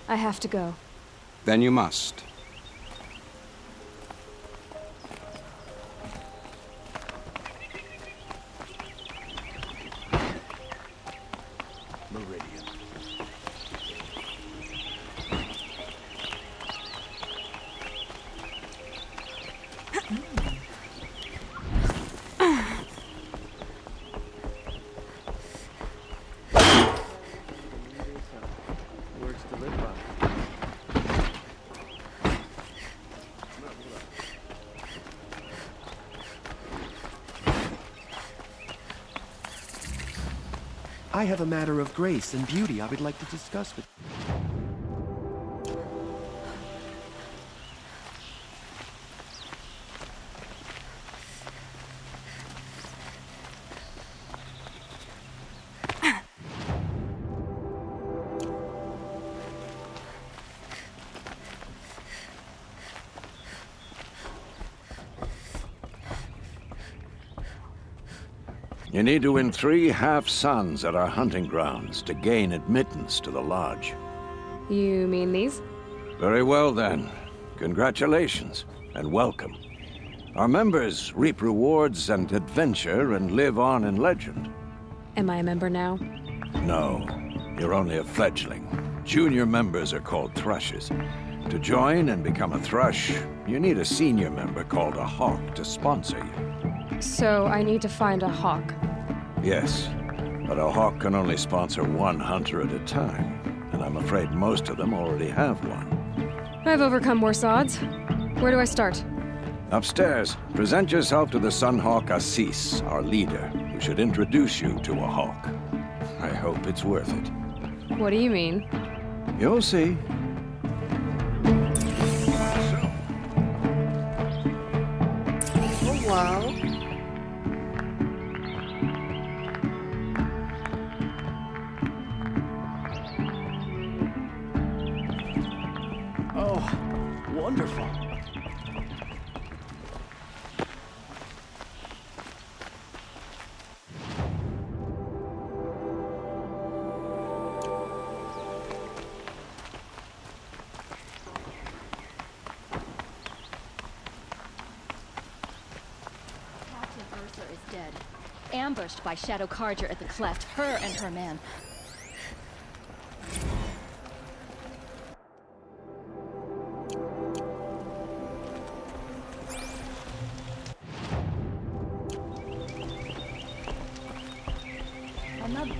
I have to go. Then you must. Meridian. Words to live by. I have a matter of grace and beauty I would like to discuss with you. You need to win 3 half-suns at our hunting grounds to gain admittance to the lodge. You mean these? Very well, then. Congratulations, and welcome. Our members reap rewards and adventure and live on in legend. Am I a member now? No, you're only a fledgling. Junior members are called thrushes. To join and become a thrush, you need a senior member called a hawk to sponsor you. So I need to find a hawk. Yes, but a hawk can only sponsor 1 hunter at a time, and I'm afraid most of them already have one. I've overcome worse odds. Where do I start? Upstairs, present yourself to the Sunhawk Assis, our leader, who should introduce you to a hawk. I hope it's worth it. What do you mean? You'll see. Oh, wow. Oh, wonderful. Captain Ursa is dead. Ambushed by Shadow Carja at the cleft, her and her man. Another.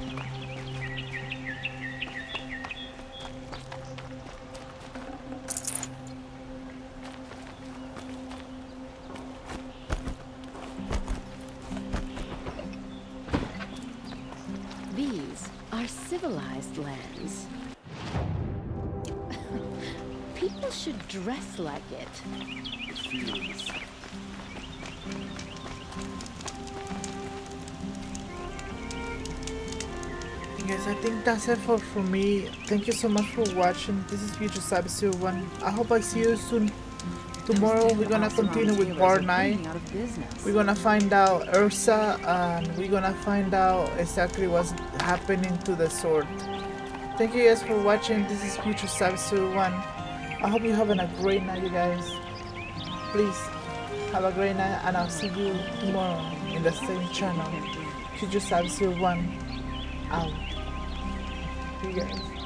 These are civilized lands. People should dress like it. Guys, I think that's it for me. Thank you so much for watching. This is Future Cyber 01. I hope I see you soon tomorrow we're gonna continue with part 9. We're gonna find out Ursa, and we're gonna find out exactly what's happening to the sword. Thank you guys for watching. This is Future Sabsu 1. I hope you're having a great night, you guys. Please have a great night, and I'll see you tomorrow in the same channel. Future Sabsu 1 out. See you guys.